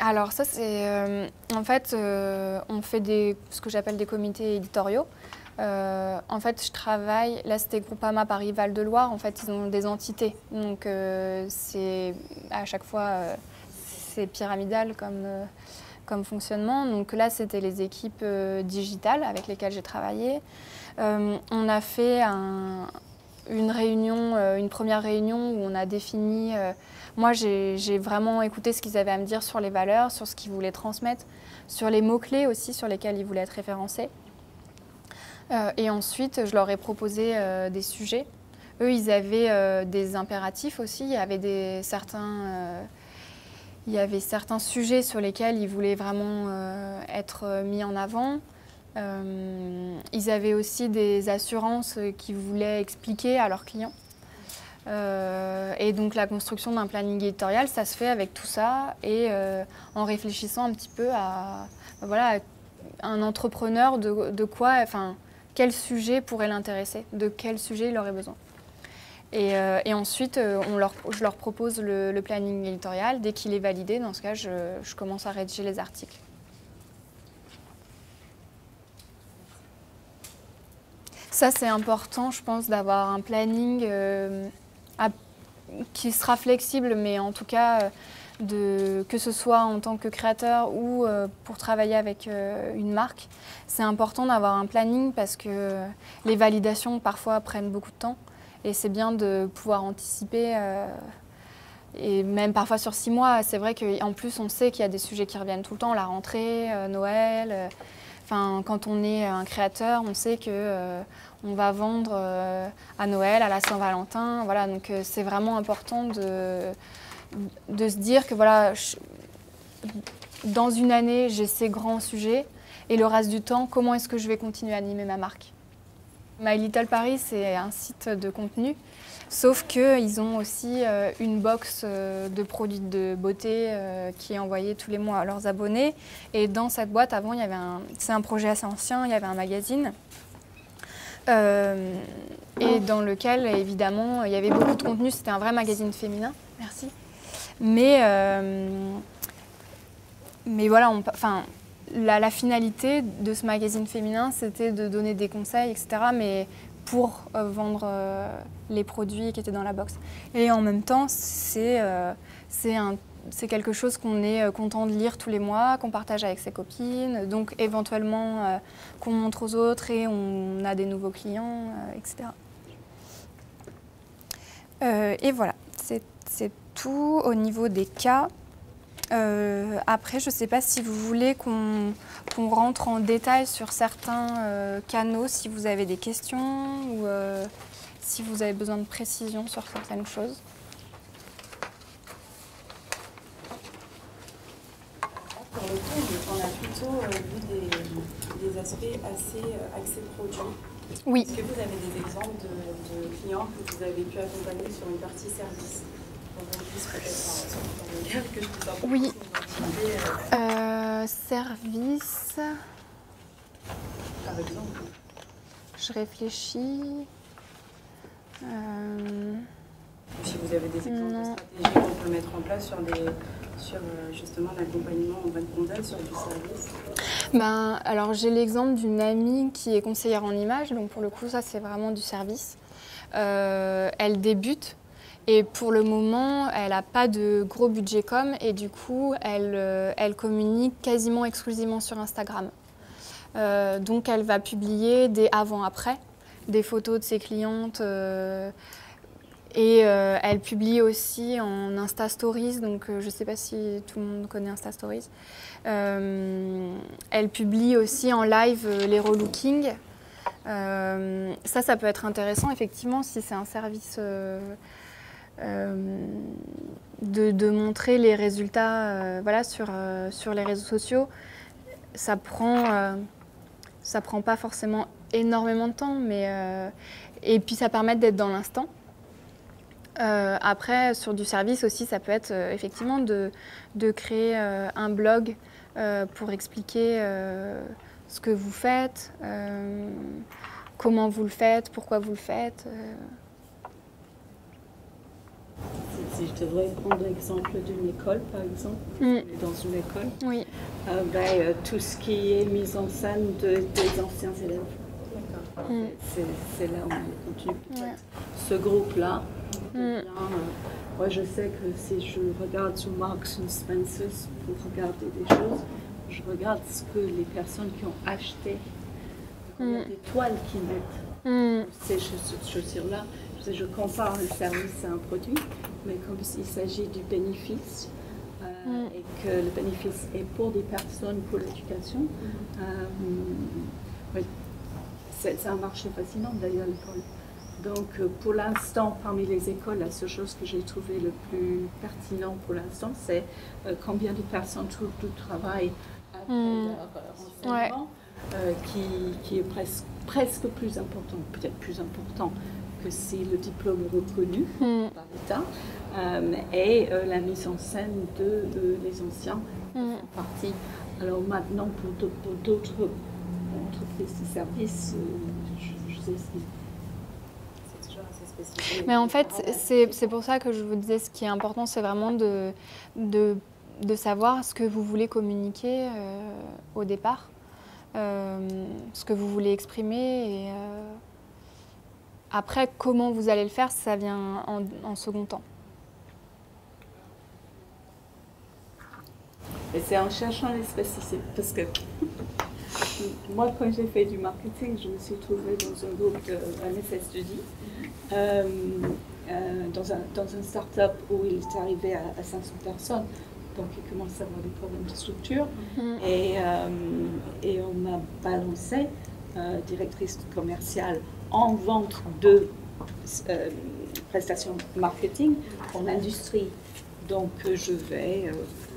Alors ça, c'est... en fait, on fait ce que j'appelle des comités éditoriaux. En fait, je travaille, là c'était Groupama Paris Val-de-Loire, en fait ils ont des entités, donc c'est à chaque fois c'est pyramidal comme fonctionnement. Donc là c'était les équipes digitales avec lesquelles j'ai travaillé. On a fait une première réunion où on a défini, moi j'ai vraiment écouté ce qu'ils avaient à me dire sur les valeurs, sur ce qu'ils voulaient transmettre, sur les mots-clés aussi sur lesquels ils voulaient être référencés. Et ensuite, je leur ai proposé des sujets. Eux, ils avaient des impératifs aussi. Il y avait certains sujets sur lesquels ils voulaient vraiment être mis en avant. Ils avaient aussi des assurances qu'ils voulaient expliquer à leurs clients. Et donc la construction d'un planning éditorial, ça se fait avec tout ça et en réfléchissant un petit peu à un entrepreneur de quoi... Quel sujet pourrait l'intéresser, de quel sujet il aurait besoin. Et ensuite, je leur propose le planning éditorial. Dès qu'il est validé, dans ce cas, je commence à rédiger les articles. Ça, c'est important, je pense, d'avoir un planning qui sera flexible, mais en tout cas, que ce soit en tant que créateur ou pour travailler avec une marque, c'est important d'avoir un planning parce que les validations parfois prennent beaucoup de temps et c'est bien de pouvoir anticiper et même parfois sur 6 mois. C'est vrai qu'en plus on sait qu'il y a des sujets qui reviennent tout le temps, la rentrée, Noël. Quand on est un créateur, on sait que on va vendre à Noël, à la Saint-Valentin. Voilà, donc c'est vraiment important de se dire que voilà, dans une année, j'ai ces grands sujets et le reste du temps, comment est-ce que je vais continuer à animer ma marque? My Little Paris, c'est un site de contenu, sauf qu'ils ont aussi une box de produits de beauté qui est envoyée tous les mois à leurs abonnés. Et dans cette boîte, avant, c'est un projet assez ancien, il y avait un magazine. Et dans lequel, évidemment, il y avait beaucoup de contenu. C'était un vrai magazine féminin. Merci. Mais voilà, la finalité de ce magazine féminin, c'était de donner des conseils, etc. Mais pour vendre les produits qui étaient dans la box. Et en même temps, c'est quelque chose qu'on est content de lire tous les mois, qu'on partage avec ses copines, donc éventuellement qu'on montre aux autres et on a des nouveaux clients, etc. Et voilà, c'est tout au niveau des cas. Après, je ne sais pas si vous voulez qu'on rentre en détail sur certains canaux, si vous avez des questions ou si vous avez besoin de précision sur certaines choses. Pour le coup, on a plutôt vu des aspects assez axés produits. Oui. Est-ce que vous avez des exemples de clients que vous avez pu accompagner sur une partie service? Oui. Service. Par exemple. Je réfléchis. Si vous avez des exemples de stratégies qu'on peut mettre en place sur justement l'accompagnement en bonne conduite, sur du service. Alors j'ai l'exemple d'une amie qui est conseillère en images, donc pour le coup ça c'est vraiment du service. Elle débute. Et pour le moment, elle n'a pas de gros budget com et du coup, elle communique quasiment exclusivement sur Instagram. Donc, elle va publier des avant-après, des photos de ses clientes et elle publie aussi en Insta Stories. Donc, je ne sais pas si tout le monde connaît Insta Stories. Elle publie aussi en live les relookings. Ça peut être intéressant effectivement si c'est un service. De montrer les résultats sur les réseaux sociaux, ça prend pas forcément énormément de temps, et puis ça permet d'être dans l'instant. Après, sur du service aussi, ça peut être effectivement de créer un blog pour expliquer ce que vous faites, comment vous le faites, pourquoi vous le faites. Si je devrais prendre l'exemple d'une école, par exemple, dans une école, oui. Tout ce qui est mise en scène des anciens élèves. C'est là où on continue. Ouais. Ce groupe-là, moi je sais que si je regarde sur Marks & Spencer pour regarder des choses, je regarde ce que les personnes qui ont acheté, des toiles qu'ils mettent, ces chaussures-là. Je compare un service à un produit, mais comme il s'agit du bénéfice et que le bénéfice est pour des personnes, pour l'éducation, c'est un marché fascinant d'ailleurs l'école. Donc pour l'instant, parmi les écoles, la seule chose que j'ai trouvé le plus pertinent pour l'instant, c'est combien de personnes trouvent du travail après leur enseignement, qui est presque plus important, peut-être plus important que si le diplôme est reconnu par l'État, et la mise en scène de les anciens partis. Alors maintenant, pour d'autres entreprises de services, je sais c'est toujours assez spécifique. Mais en fait, c'est pour ça que je vous disais, ce qui est important, c'est vraiment de savoir ce que vous voulez communiquer au départ, ce que vous voulez exprimer, et après, comment vous allez le faire, ça vient en second temps. Et c'est en cherchant les spécificités, parce que moi, quand j'ai fait du marketing, je me suis trouvée dans un groupe de MSS Study, dans un start-up où il est arrivé à 500 personnes. Donc, il commence à avoir des problèmes de structure. Et on m'a balancé, directrice commerciale, en vente de prestations marketing pour l'industrie. Donc je vais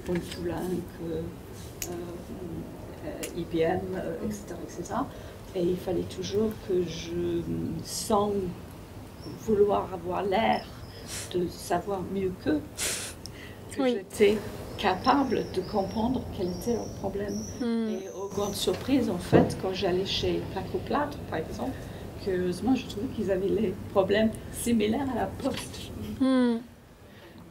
pour Poulenc, IBM, etc. Et il fallait toujours que je, sans vouloir avoir l'air de savoir mieux qu'eux, que j'étais capable de comprendre quel était leur problème. Et aux grandes surprises, en fait, quand j'allais chez Paco Plâtre, par exemple, curieusement, je trouvais qu'ils avaient les problèmes similaires à la Poste.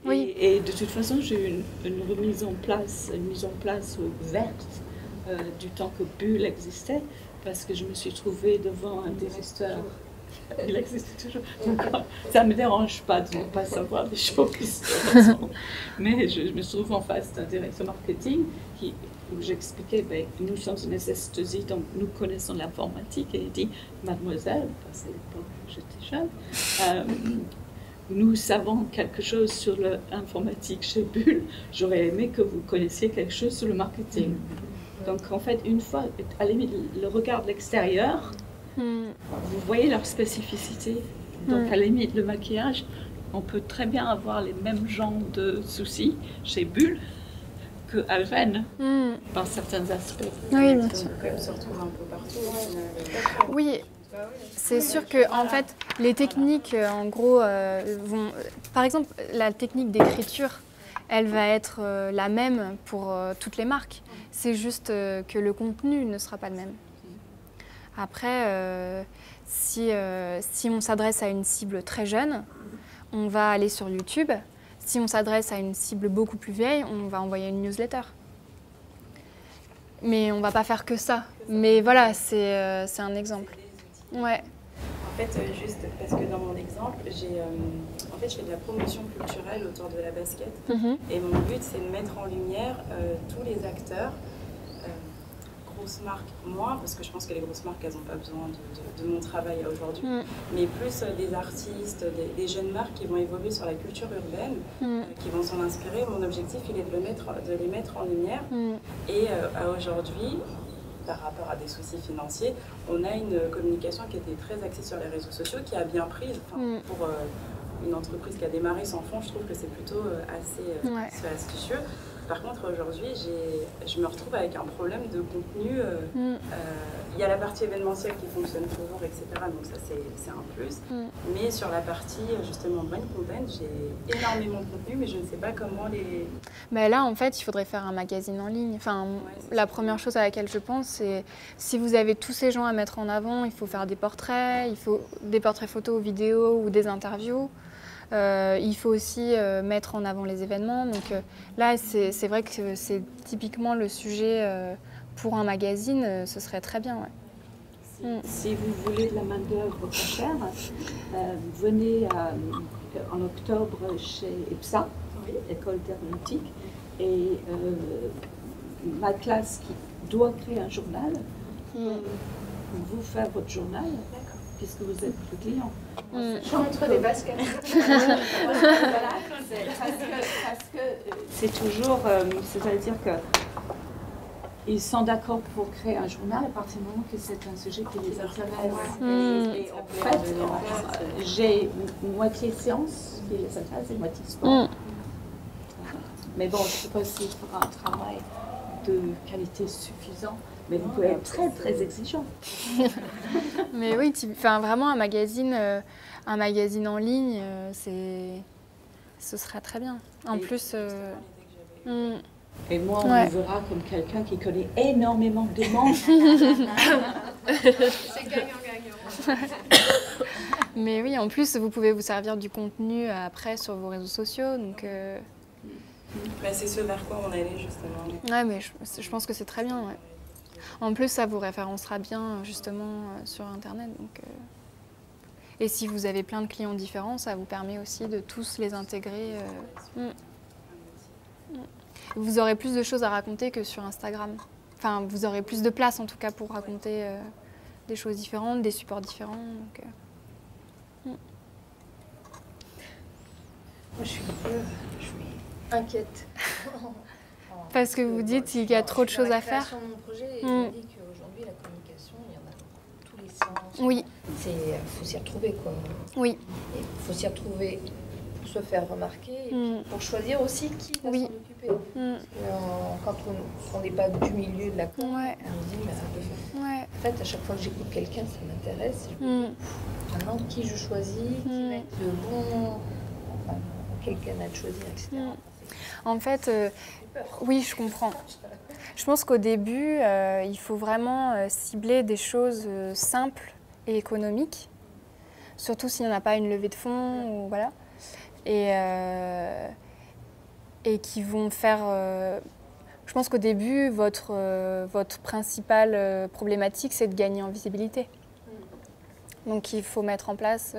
Et de toute façon, j'ai eu une mise en place verte du temps que Bull existait, parce que je me suis trouvée devant un directeur. Il existe toujours. Donc, ça ne me dérange pas de ne pas savoir des choses. Mais je me trouve en face d'un directeur marketing où j'expliquais, nous sommes une SS2I, donc nous connaissons l'informatique. Et il dit, mademoiselle, parce qu'à l'époque j'étais jeune, nous savons quelque chose sur l'informatique chez Bull. J'aurais aimé que vous connaissiez quelque chose sur le marketing. Donc en fait, une fois, à la limite, le regard de l'extérieur, vous voyez leur spécificité. Donc à la limite, le maquillage, on peut très bien avoir les mêmes genres de soucis chez Bull que Alven, par certains aspects. Oui, bien sûr. On peut se retrouver un peu partout. Oui, C'est sûr que en fait, les techniques, en gros, vont... Par exemple, la technique d'écriture, elle va être la même pour toutes les marques. C'est juste que le contenu ne sera pas le même. Après, si on s'adresse à une cible très jeune, on va aller sur YouTube. Si on s'adresse à une cible beaucoup plus vieille, on va envoyer une newsletter. Mais on ne va pas faire que ça. Mais voilà, c'est un exemple. Ouais. En fait, juste parce que dans mon exemple, je fais de la promotion culturelle autour de la basket. Et mon but, c'est de mettre en lumière tous les acteurs, grosses marques moins, parce que je pense que les grosses marques, elles n'ont pas besoin de mon travail aujourd'hui, mais plus des artistes, des jeunes marques qui vont évoluer sur la culture urbaine, qui vont s'en inspirer. Mon objectif, il est de les mettre en lumière. Et aujourd'hui, par rapport à des soucis financiers, on a une communication qui était très axée sur les réseaux sociaux, qui a bien pris. Pour une entreprise qui a démarré sans fonds, je trouve que c'est plutôt assez astucieux. Par contre, aujourd'hui, je me retrouve avec un problème de contenu. Il y a la partie événementielle qui fonctionne toujours, etc. Donc ça, c'est un plus. Mais sur la partie, justement, brand content, j'ai énormément de contenu, mais je ne sais pas comment les... Mais là, en fait, il faudrait faire un magazine en ligne. Enfin, la première chose à laquelle je pense, c'est si vous avez tous ces gens à mettre en avant, il faut faire des portraits, il faut des portraits photos, vidéos ou des interviews. Il faut aussi mettre en avant les événements. Donc là, c'est vrai que c'est typiquement le sujet pour un magazine, ce serait très bien. Ouais. Si vous voulez de la main-d'œuvre pas chère, venez en octobre chez EPSA, École d'aéronautique, et ma classe qui doit créer un journal, vous faire votre journal. Puisque vous êtes le client. Je montre des baskets. Parce que c'est toujours, c'est-à-dire que ils sont d'accord pour créer un journal à partir du moment que c'est un sujet qui les intéresse. Et en fait, j'ai moitié science qui les intéresse et moitié sport. Mais bon, je ne sais pas s'il fera un travail de qualité suffisant. Mais vous pouvez être très très exigeant. Mais oui, vraiment un magazine en ligne, ce serait très bien. En plus, et moi, on me verra comme quelqu'un qui connaît énormément de monde. C'est gagnant-gagnant. Mais oui, en plus, vous pouvez vous servir du contenu après sur vos réseaux sociaux. Donc, c'est ce vers quoi on allait justement. Ouais, mais je pense que c'est très bien. Ouais. En plus, ça vous référencera bien justement sur Internet. Donc, et si vous avez plein de clients différents, ça vous permet aussi de tous les intégrer. Vous aurez plus de choses à raconter que sur Instagram. Enfin, vous aurez plus de place en tout cas pour raconter des choses différentes, des supports différents. Donc, Moi, je suis inquiète. Parce que vous dites qu'il y a trop de choses à faire. Sur mon projet, je me dis qu'aujourd'hui, la communication, il y en a dans tous les sens. Oui. Il faut s'y retrouver, quoi. Oui. Il faut s'y retrouver pour se faire remarquer et puis pour choisir aussi qui va s'en occuper. Quand on n'est pas du milieu de la com, on se dit, en fait, à chaque fois que j'écoute quelqu'un, ça m'intéresse. Maintenant, qui je choisis, qui va être le bon, quel canal choisir, etc. En fait, oui, je comprends. Je pense qu'au début, il faut vraiment cibler des choses simples et économiques, surtout s'il n'y en a pas une levée de fonds, ou voilà, et qui vont faire... je pense qu'au début, votre principale problématique, c'est de gagner en visibilité. Donc il faut mettre en place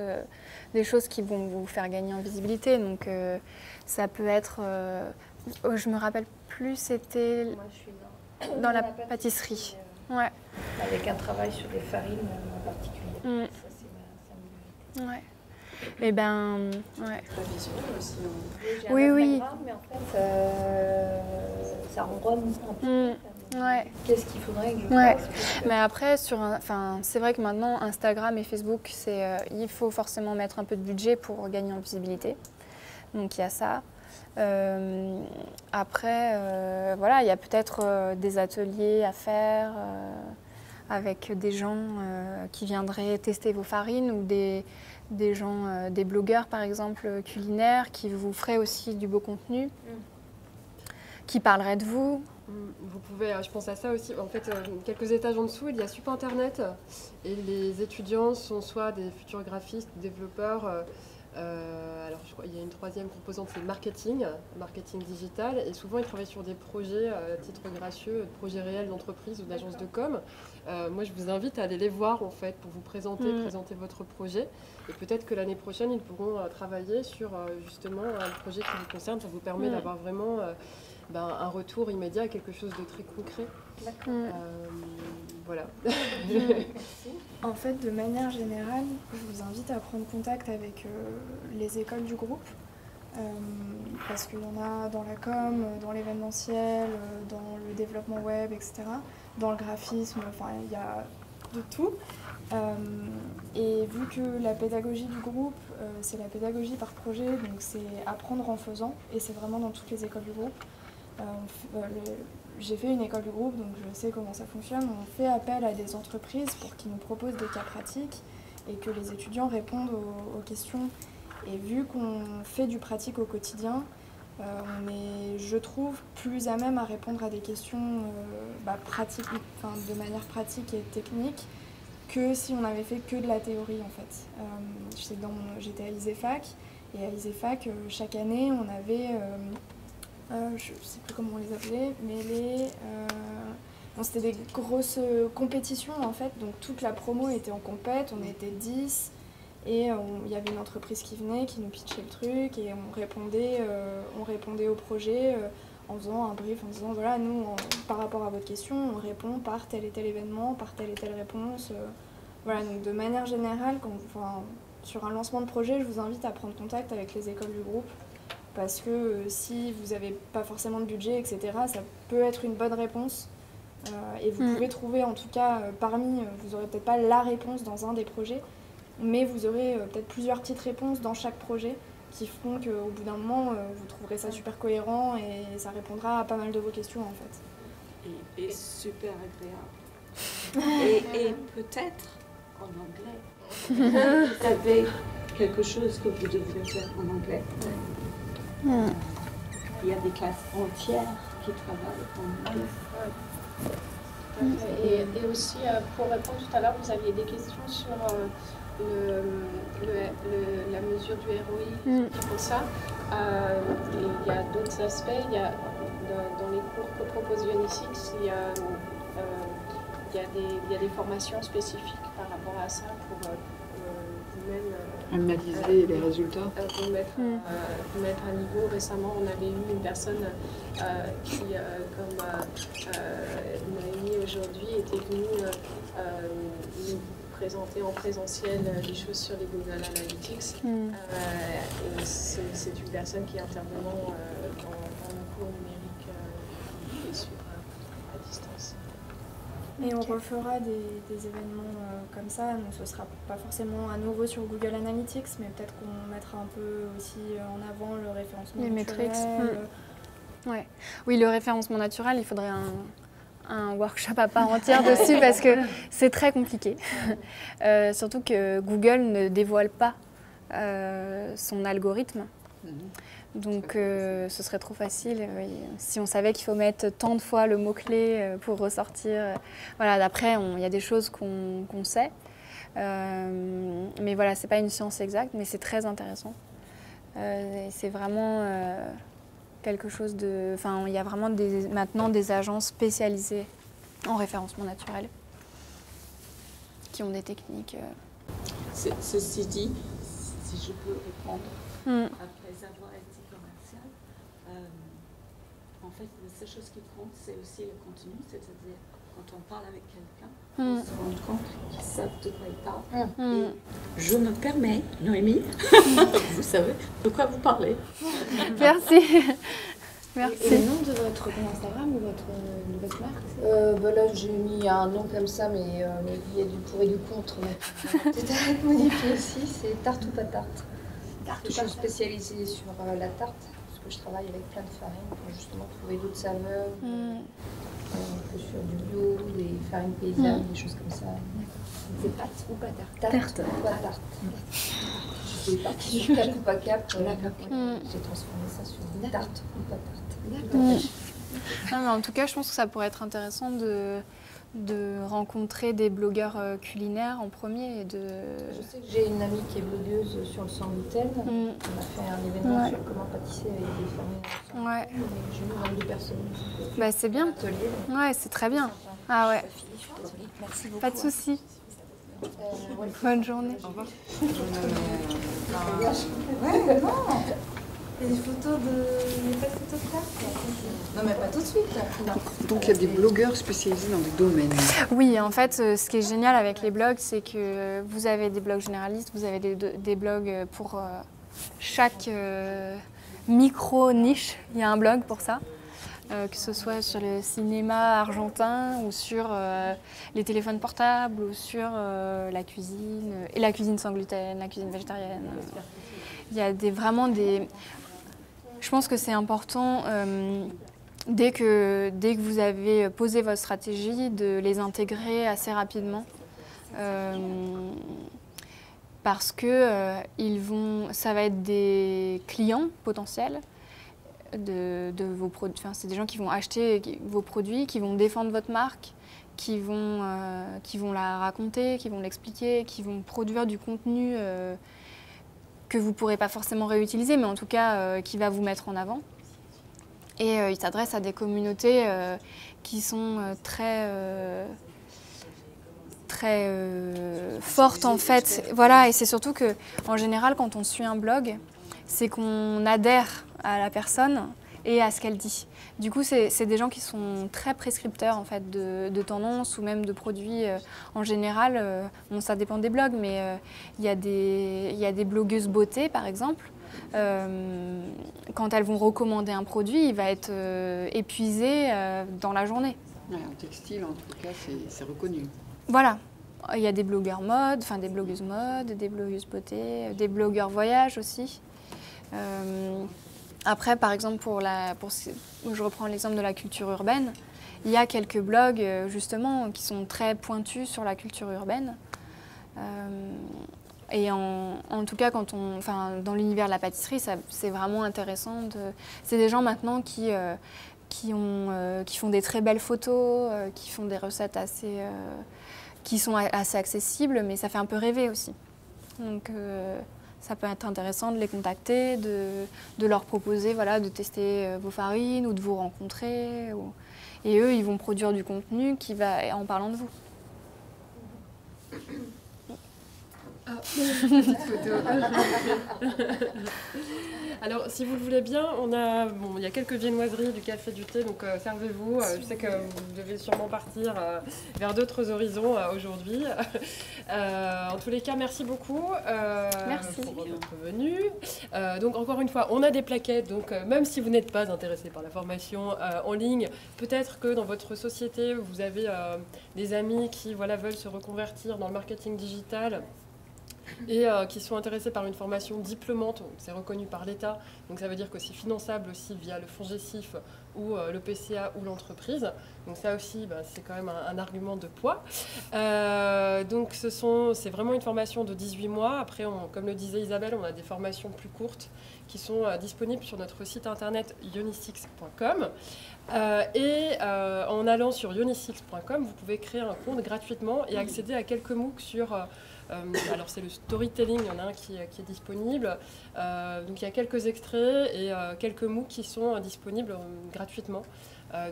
des choses qui vont vous faire gagner en visibilité. Donc ça peut être... je me rappelle plus, c'était dans la pâtisserie. Ouais. Avec un travail sur les farines en particulier. Ça, c'est ma ouais. Et ben, ouais. Pas visuel aussi. Oui. Mais en fait, ça ronronne un peu. Ouais. Qu'est-ce qu'il faudrait que je fasse? Mais après, c'est vrai que maintenant, Instagram et Facebook, il faut forcément mettre un peu de budget pour gagner en visibilité. Donc il y a ça. Après, voilà, il y a peut-être des ateliers à faire avec des gens qui viendraient tester vos farines ou des gens, des blogueurs par exemple culinaires qui vous feraient aussi du beau contenu, qui parleraient de vous. Vous pouvez, je pense à ça aussi, en fait, quelques étages en dessous, il y a Sup Internet et les étudiants sont soit des futurs graphistes, développeurs, alors je crois qu'il y a une troisième composante, c'est le marketing digital, et souvent ils travaillent sur des projets à titre gracieux, projets réels d'entreprise ou d'agence de com. Moi je vous invite à aller les voir en fait pour vous présenter votre projet, et peut-être que l'année prochaine ils pourront travailler sur justement un projet qui vous concerne. Ça vous permet d'avoir vraiment un retour immédiat à quelque chose de très concret. Voilà. En fait, de manière générale, je vous invite à prendre contact avec les écoles du groupe, parce qu'il y en a dans la com, dans l'événementiel, dans le développement web, etc., dans le graphisme, enfin il y a de tout. Et vu que la pédagogie du groupe, c'est la pédagogie par projet, donc c'est apprendre en faisant, et c'est vraiment dans toutes les écoles du groupe. J'ai fait une école du groupe, donc je sais comment ça fonctionne. On fait appel à des entreprises pour qu'ils nous proposent des cas pratiques et que les étudiants répondent aux questions. Et vu qu'on fait du pratique au quotidien, on est, je trouve, plus à même à répondre à des questions pratiques, de manière pratique et technique, que si on avait fait que de la théorie en fait. J'étais à ISEFAC, et à ISEFAC, chaque année, on avait... je ne sais plus comment on les appelait, mais c'était des grosses compétitions en fait, donc toute la promo était en compète, on était 10 et il y avait une entreprise qui venait, qui nous pitchait le truc et on répondait au projet en faisant un brief, en disant voilà, nous par rapport à votre question, on répond par tel et tel événement, par telle et telle réponse. Voilà, donc de manière générale, sur un lancement de projet, je vous invite à prendre contact avec les écoles du groupe. Parce que si vous n'avez pas forcément de budget, etc., ça peut être une bonne réponse. Et vous pouvez trouver, en tout cas, vous n'aurez peut-être pas la réponse dans un des projets, mais vous aurez peut-être plusieurs petites réponses dans chaque projet qui feront qu'au bout d'un moment, vous trouverez ça super cohérent et ça répondra à pas mal de vos questions, en fait. Et super agréable. et peut-être en anglais. Vous avez quelque chose que vous devriez faire en anglais. Il y a des classes entières qui travaillent en anglais. Et aussi, pour répondre tout à l'heure, vous aviez des questions sur la mesure du ROI, pour ça. Et il y a d'autres aspects. Il y a, dans les cours que propose Ionysix, il y a des formations spécifiques par rapport à ça pour vous-même analyser les résultats. Vous mettre à niveau. Récemment, on avait eu une personne qui, comme Noémie aujourd'hui, était venue nous présenter en présentiel les choses sur les Google Analytics. Et c'est une personne qui est intervenant dans le cours numérique et sur à distance. Et on refera des événements comme ça, donc ce ne sera pas forcément à nouveau sur Google Analytics, mais peut-être qu'on mettra un peu aussi en avant le référencement naturel. Ouais. Oui, le référencement naturel, il faudrait un workshop à part entière dessus parce que c'est très compliqué. Surtout que Google ne dévoile pas son algorithme. Donc ce serait trop facile. Oui. Si on savait qu'il faut mettre tant de fois le mot-clé pour ressortir. Voilà, d'après, il y a des choses qu'on sait. Mais voilà, c'est pas une science exacte, mais c'est très intéressant. C'est vraiment quelque chose de... Enfin, il y a vraiment maintenant des agences spécialisées en référencement naturel qui ont des techniques. Ceci dit, si je peux répondre, après avoir été commercial, en fait, la seule chose qui compte, c'est aussi le contenu, c'est-à-dire quand on parle avec quelqu'un, on se rend compte qu'ils savent de quoi ils parlent. Et je me permets, Noémie, vous savez de quoi vous parlez. Merci. Merci. Et le nom de votre compte Instagram ou de votre marque Là, j'ai mis un nom comme ça, mais il y a du pour et du contre. Peut-être à être modifié aussi, c'est Tarte ou pas tarte. Je suis spécialisée sur la tarte, parce que je travaille avec plein de farines pour justement trouver d'autres saveurs, que sur du bio, des farines paysannes, des choses comme ça. C'est pâte ou pas tarte? Tarte. Pas tarte. Je sais pas si je cap ou pas cap. J'ai transformé ça sur une tarte ou pas tarte. Non, mais en tout cas, je pense que ça pourrait être intéressant de rencontrer des blogueurs culinaires en premier. Et Je sais que j'ai une amie qui est blogueuse sur le sans gluten. On a fait un événement sur comment pâtisser avec des farines. Ouais. J'ai eu 22 personnes. Bah, c'est bien. Ouais, c'est très bien. Ah ouais. Merci beaucoup. Pas de souci. Bonne journée. Au revoir. Des photos de... Il n'y a pas de photos de tarte? Non, mais pas tout de suite. Donc il y a des blogueurs spécialisés dans des domaines. Oui, en fait, ce qui est génial avec les blogs, c'est que vous avez des blogs généralistes, vous avez des blogs pour chaque micro-niche. Il y a un blog pour ça. Que ce soit sur le cinéma argentin ou sur les téléphones portables ou sur la cuisine, et la cuisine sans gluten, la cuisine végétarienne. Il y a vraiment des... Je pense que c'est important, dès que vous avez posé votre stratégie, de les intégrer assez rapidement. Parce que ça va être des clients potentiels de vos produits. Enfin, c'est des gens qui vont acheter vos produits, qui vont défendre votre marque, qui vont la raconter, qui vont l'expliquer, qui vont produire du contenu que vous ne pourrez pas forcément réutiliser, mais en tout cas qui va vous mettre en avant. Et il s'adresse à des communautés qui sont très fortes en fait. Voilà, et c'est surtout qu'en général, quand on suit un blog, c'est qu'on adhère à la personne et à ce qu'elle dit. Du coup, c'est des gens qui sont très prescripteurs en fait, de tendances ou même de produits en général. Bon, ça dépend des blogs, mais il y a des blogueuses beauté, par exemple. Quand elles vont recommander un produit, il va être épuisé dans la journée. Ouais, en textile, en tout cas, c'est reconnu. Voilà. Il y a des blogueurs mode, enfin des blogueuses mode, des blogueuses beauté, des blogueurs voyage aussi. Après, par exemple, je reprends l'exemple de la culture urbaine, il y a quelques blogs justement qui sont très pointus sur la culture urbaine. Et en tout cas, dans l'univers de la pâtisserie, c'est vraiment intéressant. C'est des gens maintenant qui font des très belles photos, qui font des recettes qui sont assez accessibles, mais ça fait un peu rêver aussi. Donc, ça peut être intéressant de les contacter, de leur proposer de tester vos farines ou de vous rencontrer. Et eux, ils vont produire du contenu qui va en parlant de vous. Ah, petite photo. Alors, si vous le voulez bien, il y a quelques viennoiseries, du café, du thé, donc servez-vous. Je sais que vous devez sûrement partir vers d'autres horizons aujourd'hui. En tous les cas, merci beaucoup pour votre venue. Donc, encore une fois, on a des plaquettes, donc même si vous n'êtes pas intéressé par la formation en ligne, peut-être que dans votre société, vous avez des amis qui veulent se reconvertir dans le marketing digital et qui sont intéressés par une formation diplômante, c'est reconnu par l'État, donc ça veut dire que c'est finançable aussi via le FONGECIF ou le PCA ou l'entreprise, donc ça aussi c'est quand même un argument de poids. Donc c'est vraiment une formation de 18 mois, après comme le disait Isabelle, on a des formations plus courtes qui sont disponibles sur notre site internet ionysix.com. En allant sur ionysix.com, vous pouvez créer un compte gratuitement et accéder à quelques MOOC sur... alors c'est le storytelling, il y en a un qui est disponible. Donc il y a quelques extraits et quelques MOOC qui sont disponibles gratuitement.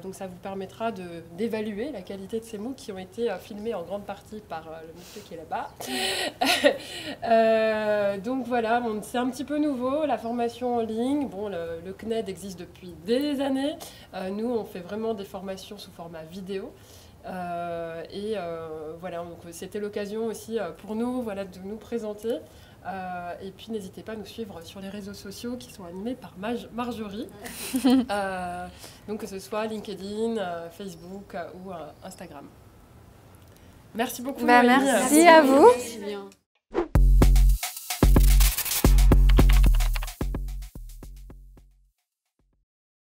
Donc ça vous permettra d'évaluer la qualité de ces MOOC qui ont été filmés en grande partie par le monsieur qui est là-bas. Donc voilà, c'est un petit peu nouveau, la formation en ligne. Bon, le CNED existe depuis des années. Nous, on fait vraiment des formations sous format vidéo. Voilà, donc c'était l'occasion aussi pour nous de nous présenter. Et puis n'hésitez pas à nous suivre sur les réseaux sociaux qui sont animés par Marjorie. Donc que ce soit LinkedIn, Facebook ou Instagram. Merci beaucoup. Merci à vous. Merci bien.